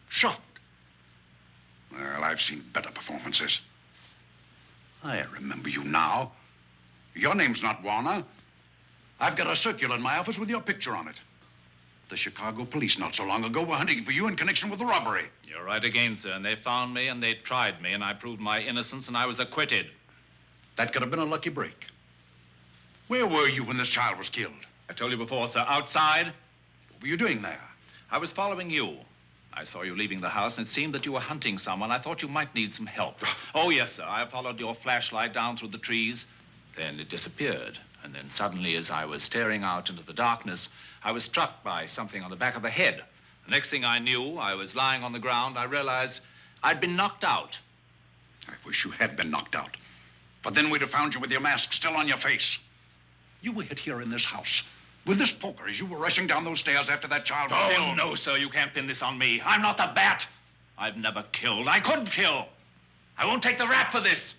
Shocked. Well, I've seen better performances. I remember you now. Your name's not Warner. I've got a circular in my office with your picture on it. The Chicago police not so long ago were hunting for you in connection with the robbery. You're right again, sir. And they found me and they tried me and I proved my innocence and I was acquitted. That could have been a lucky break. Where were you when this child was killed? I told you before, sir. Outside. What were you doing there? I was following you. I saw you leaving the house, and it seemed that you were hunting someone. I thought you might need some help. Oh, yes, sir. I followed your flashlight down through the trees. Then it disappeared. And then suddenly, as I was staring out into the darkness, I was struck by something on the back of the head. The next thing I knew, I was lying on the ground. I realized I'd been knocked out. I wish you had been knocked out. But then we'd have found you with your mask still on your face. You were hit here in this house with this poker as you were rushing down those stairs after that child was killed. Oh, no, sir. You can't pin this on me. I'm not the bat. I've never killed. I couldn't kill. I won't take the rap for this.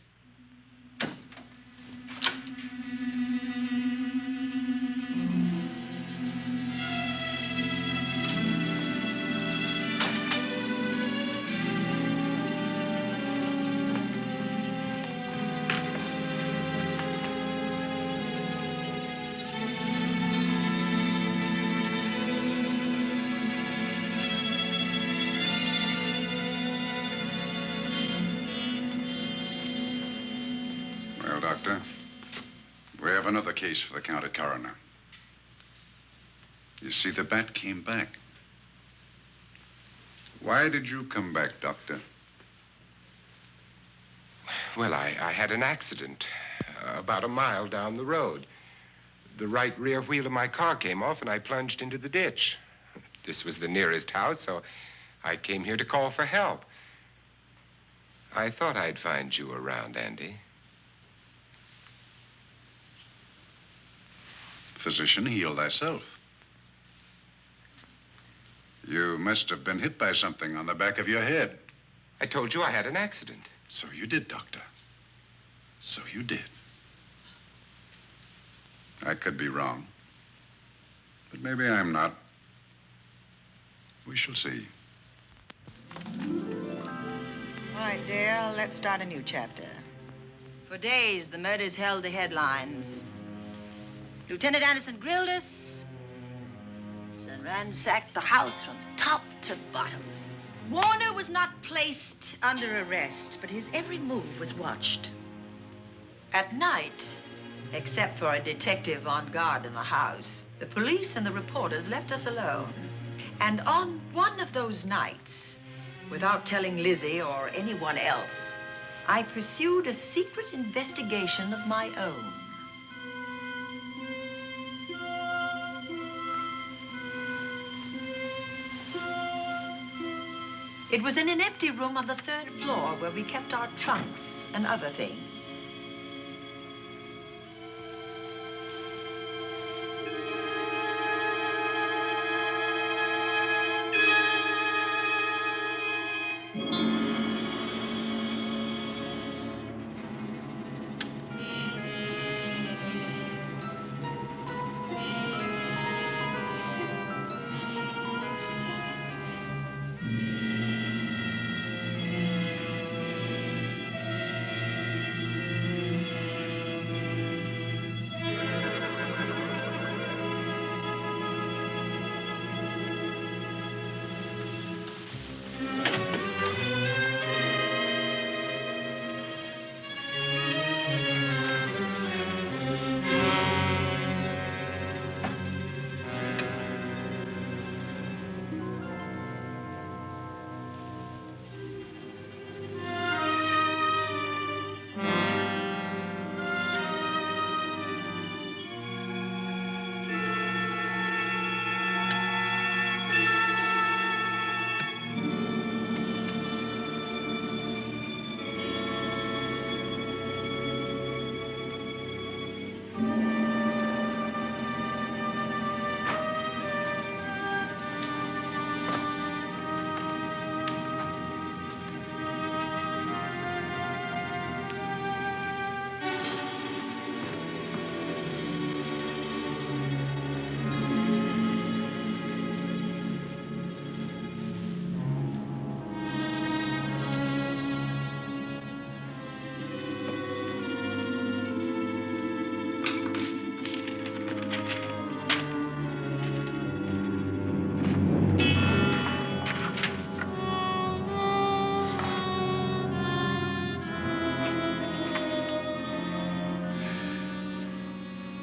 Doctor, we have another case for the county coroner. You see, the bat came back. Why did you come back, Doctor? Well, I had an accident about a mile down the road. The right rear wheel of my car came off, and I plunged into the ditch. This was the nearest house, so I came here to call for help. I thought I'd find you around, Andy. Physician, heal thyself. You must have been hit by something on the back of your head. I told you I had an accident. So you did, Doctor. So you did. I could be wrong. But maybe I'm not. We shall see. All right, dear, let's start a new chapter. For days, the murders held the headlines. Lieutenant Anderson grilled us and ransacked the house from top to bottom. Warner was not placed under arrest, but his every move was watched. At night, except for a detective on guard in the house, the police and the reporters left us alone. And on one of those nights, without telling Lizzie or anyone else, I pursued a secret investigation of my own. It was in an empty room on the 3rd floor where we kept our trunks and other things.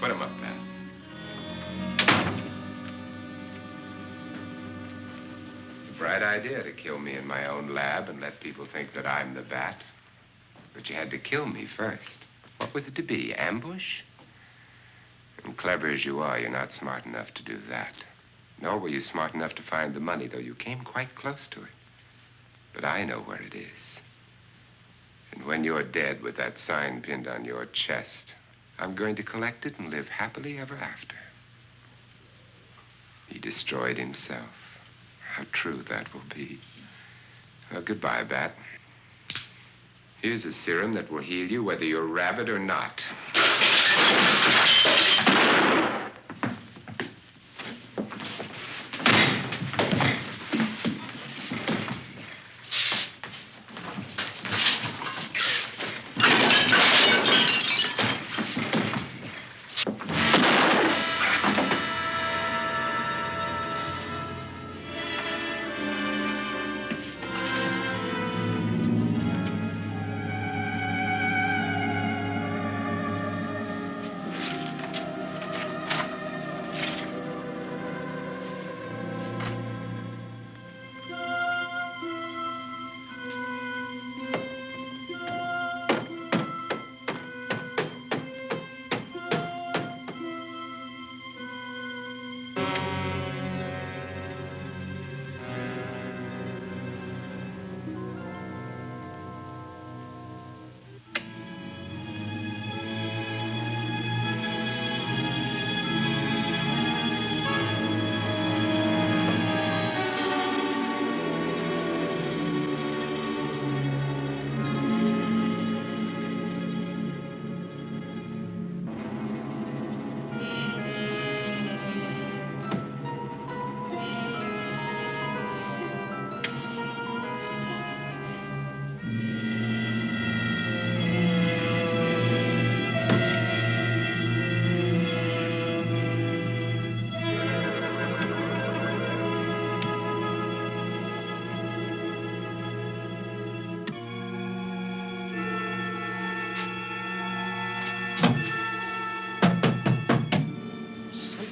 Put him up, Pat. It's a bright idea to kill me in my own lab and let people think that I'm the bat. But you had to kill me first. What was it to be, ambush? And clever as you are, you're not smart enough to do that. Nor were you smart enough to find the money, though you came quite close to it. But I know where it is. And when you're dead with that sign pinned on your chest, I'm going to collect it and live happily ever after. He destroyed himself. How true that will be. Well, goodbye, Bat. Here's a serum that will heal you whether you're rabid or not.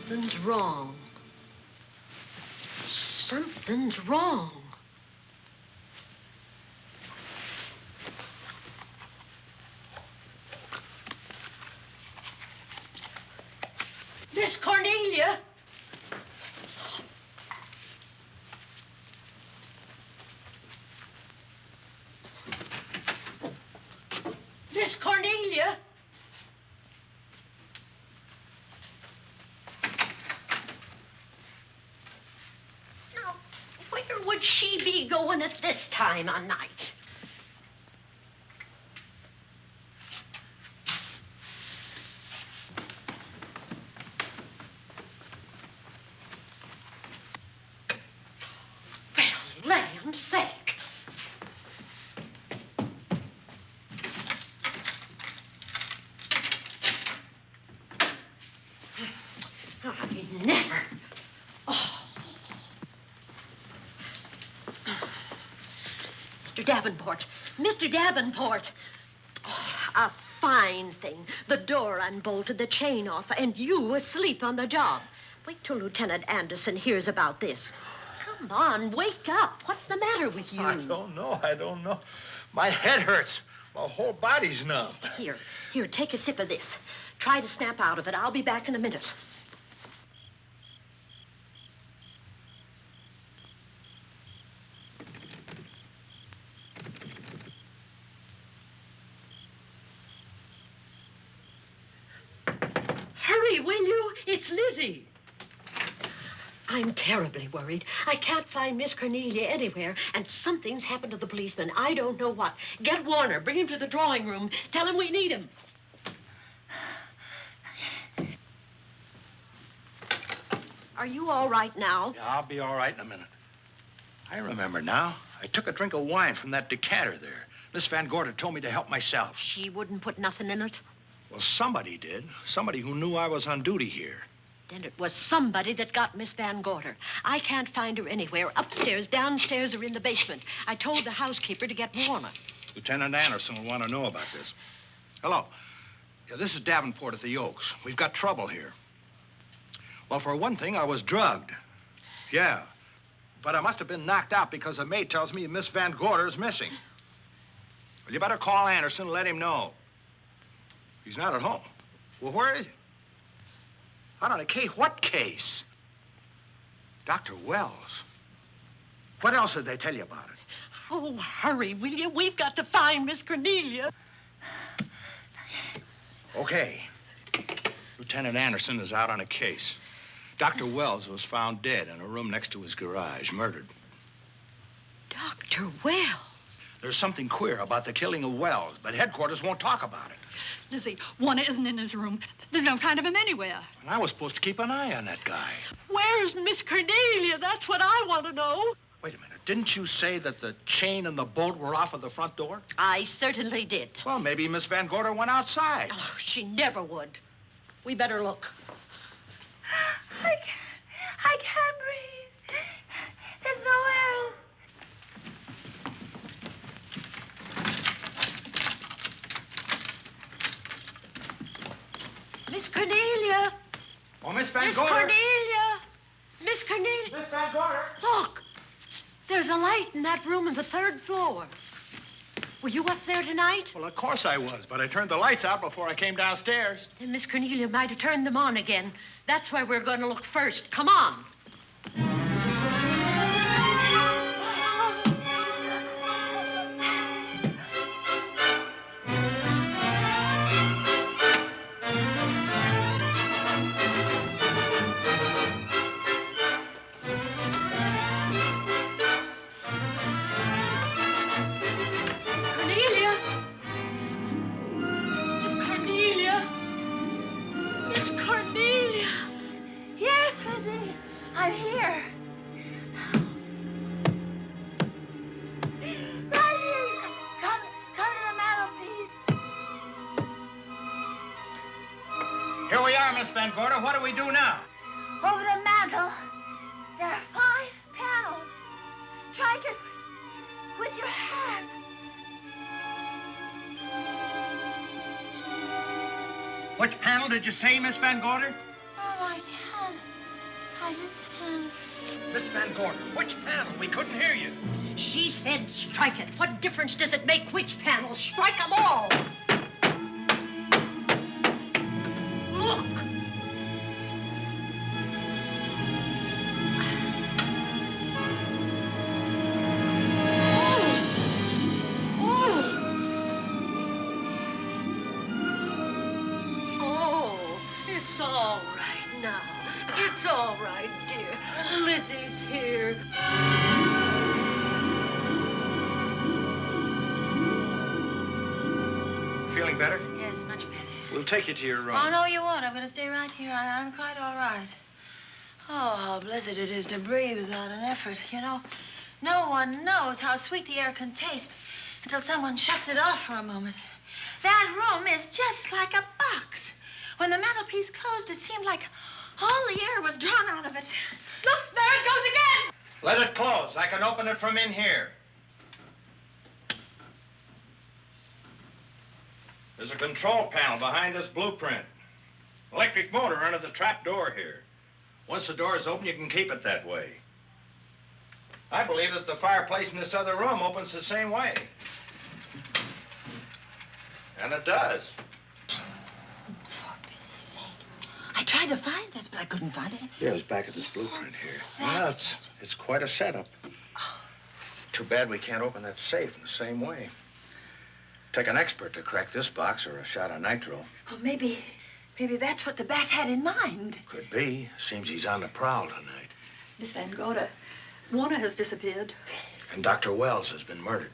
Something's wrong. Something's wrong. Miss Cornelia. Miss Cornelia. Where would she be going at this time of night? Well, land's sake. I never. Mr. Davenport. Mr. Davenport. Oh, a fine thing. The door unbolted, the chain off, and you asleep on the job. Wait till Lieutenant Anderson hears about this. Come on, wake up. What's the matter with you? I don't know. My head hurts. My whole body's numb. Here, take a sip of this. Try to snap out of it. I'll be back in a minute. Hurry, will you? It's Lizzie. I'm terribly worried. I can't find Miss Cornelia anywhere, and something's happened to the policeman. I don't know what. Get Warner. Bring him to the drawing room. Tell him we need him. Are you all right now? Yeah, I'll be all right in a minute. I remember now. I took a drink of wine from that decanter there. Miss Van Gorder told me to help myself. She wouldn't put nothing in it? Well, somebody did. Somebody who knew I was on duty here. Then it was somebody that got Miss Van Gorder. I can't find her anywhere. Upstairs, downstairs, or in the basement. I told the housekeeper to get Warner. Lieutenant Anderson will want to know about this. Hello. Yeah, this is Davenport at the Oaks. We've got trouble here. Well, for one thing, I was drugged. Yeah. But I must have been knocked out because the maid tells me Miss Van Gorder is missing. Well, you better call Anderson and let him know. He's not at home. Well, where is he? Out on a case? What case? Dr. Wells. What else did they tell you about it? Oh, hurry, will you? We've got to find Miss Cornelia. Okay. Lieutenant Anderson is out on a case. Dr. Wells was found dead in a room next to his garage, murdered. Dr. Wells? There's something queer about the killing of Wells, but headquarters won't talk about it. Lizzie, Warner isn't in his room. There's no sign of him anywhere. And I was supposed to keep an eye on that guy. Where's Miss Cornelia? That's what I want to know. Wait a minute. Didn't you say that the chain and the bolt were off of the front door? I certainly did. Well, maybe Miss Van Gorder went outside. Oh, she never would. We better look. I can't breathe. There's no air. Miss Cornelia. Oh, Miss Van Miss Gorder. Cornelia. Miss Cornelia. Miss Van Gorder. Look. There's a light in that room on the 3rd floor. Were you up there tonight? Well, of course I was, but I turned the lights out before I came downstairs. And Miss Cornelia might have turned them on again. That's why we're going to look first. Come on. Here we are, Miss Van Gorder. What do we do now? Over the mantel, there are 5 panels. Strike it with your hand. Which panel did you say, Miss Van Gorder? Oh, I can't. I just can't. Miss Van Gorder, which panel? We couldn't hear you. She said strike it. What difference does it make which panel? Strike them all. Look. Oh, it's all right now. It's all right, dear. Lizzie's here. Feeling better? Yes, much better. We'll take you to your room. Oh, no, you won't. I'm going to stay right here. I'm quite all right. Oh, how blessed it is to breathe without an effort. You know, no one knows how sweet the air can taste until someone shuts it off for a moment. That room is just like a box. When the mantelpiece closed, it seemed like all the air was drawn out of it. Look, there it goes again. Let it close. I can open it from in here. There's a control panel behind this blueprint. Electric motor under the trap door here. Once the door is open, you can keep it that way. I believe that the fireplace in this other room opens the same way. And it does. I tried to find this, but I couldn't find it. Yeah, it's back at this blueprint here. Well, it's quite a setup. Too bad we can't open that safe in the same way. Take an expert to crack this box or a shot of nitro. Well, maybe that's what the bat had in mind. Could be. Seems he's on the prowl tonight. Miss Van Gorder, Warner has disappeared. And Dr. Wells has been murdered.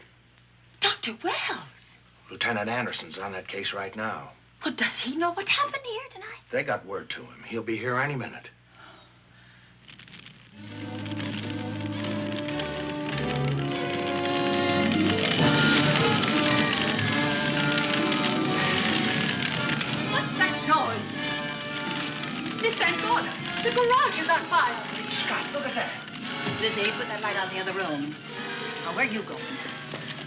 Dr. Wells? Lieutenant Anderson's on that case right now. Well, does he know what happened here tonight? They got word to him. He'll be here any minute. What's that noise? Miss Van Gorder, the garage is on fire. Scott, look at that. Lizzie, put that light out in the other room. Now, where are you going?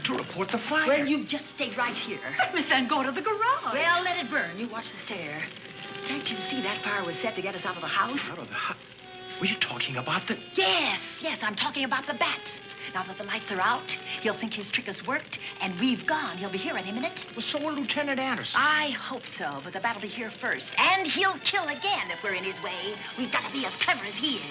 To report the fire. Well, you just stay right here. Miss Van Gorder, the garage. Well, let it burn. You watch the stair. Can't you see that fire was set to get us out of the house? Out of the house? Were you talking about the... Yes, I'm talking about the bat. Now that the lights are out, he'll think his trick has worked, and we've gone. He'll be here any minute. Well, so will Lieutenant Anderson. I hope so, but the bat will be here first. And he'll kill again if we're in his way. We've got to be as clever as he is.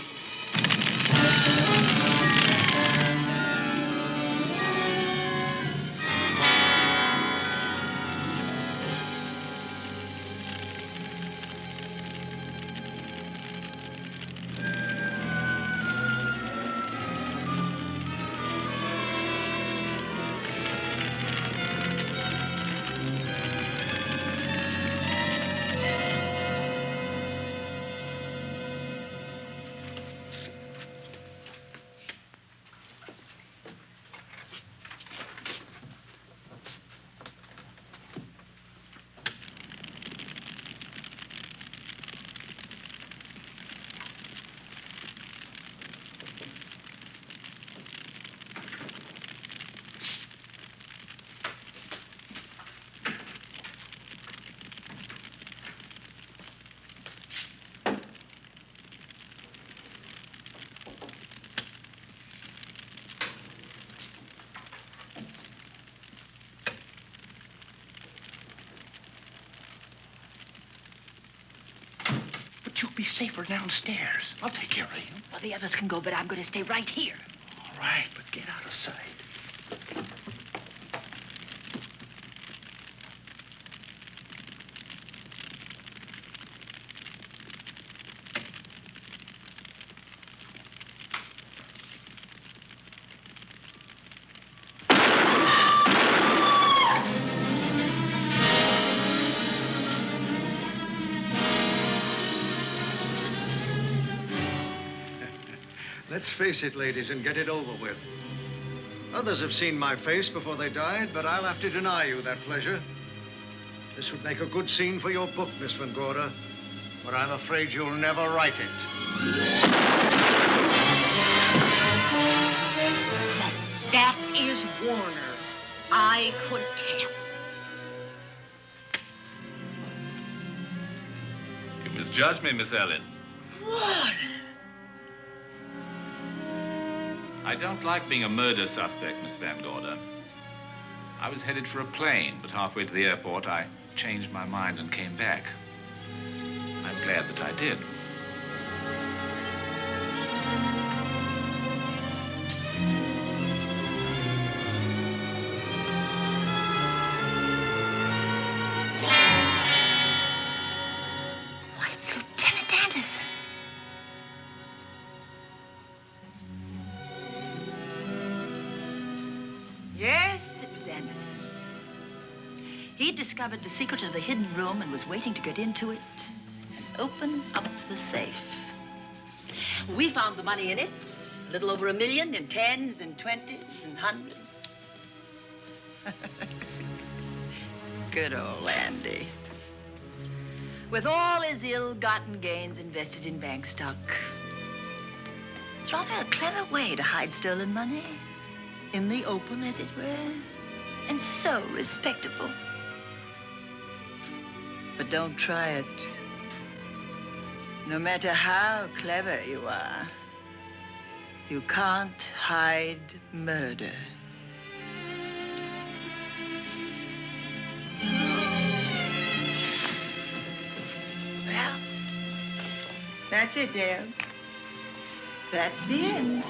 But you'll be safer downstairs. I'll take care of you. Well, the others can go, but I'm going to stay right here. All right, but get out of sight. Let's face it, ladies, and get it over with. Others have seen my face before they died, but I'll have to deny you that pleasure. This would make a good scene for your book, Miss Van Gorder, but I'm afraid you'll never write it. That is Warner. I could tell. You misjudged me, Miss Ellen. Warner! I don't like being a murder suspect, Miss Van Gorder. I was headed for a plane, but halfway to the airport, I changed my mind and came back. I'm glad that I did. Why, it's Lieutenant Anderson. Yes, it was Anderson. He'd discovered the secret of the hidden room and was waiting to get into it and open up the safe. We found the money in it, a little over $1 million in tens and twenties and hundreds. Good old Andy. With all his ill-gotten gains invested in bank stock. It's rather a clever way to hide stolen money. In the open, as it were, and so respectable. But don't try it. No matter how clever you are, you can't hide murder. Well, that's it, Dale. That's the end.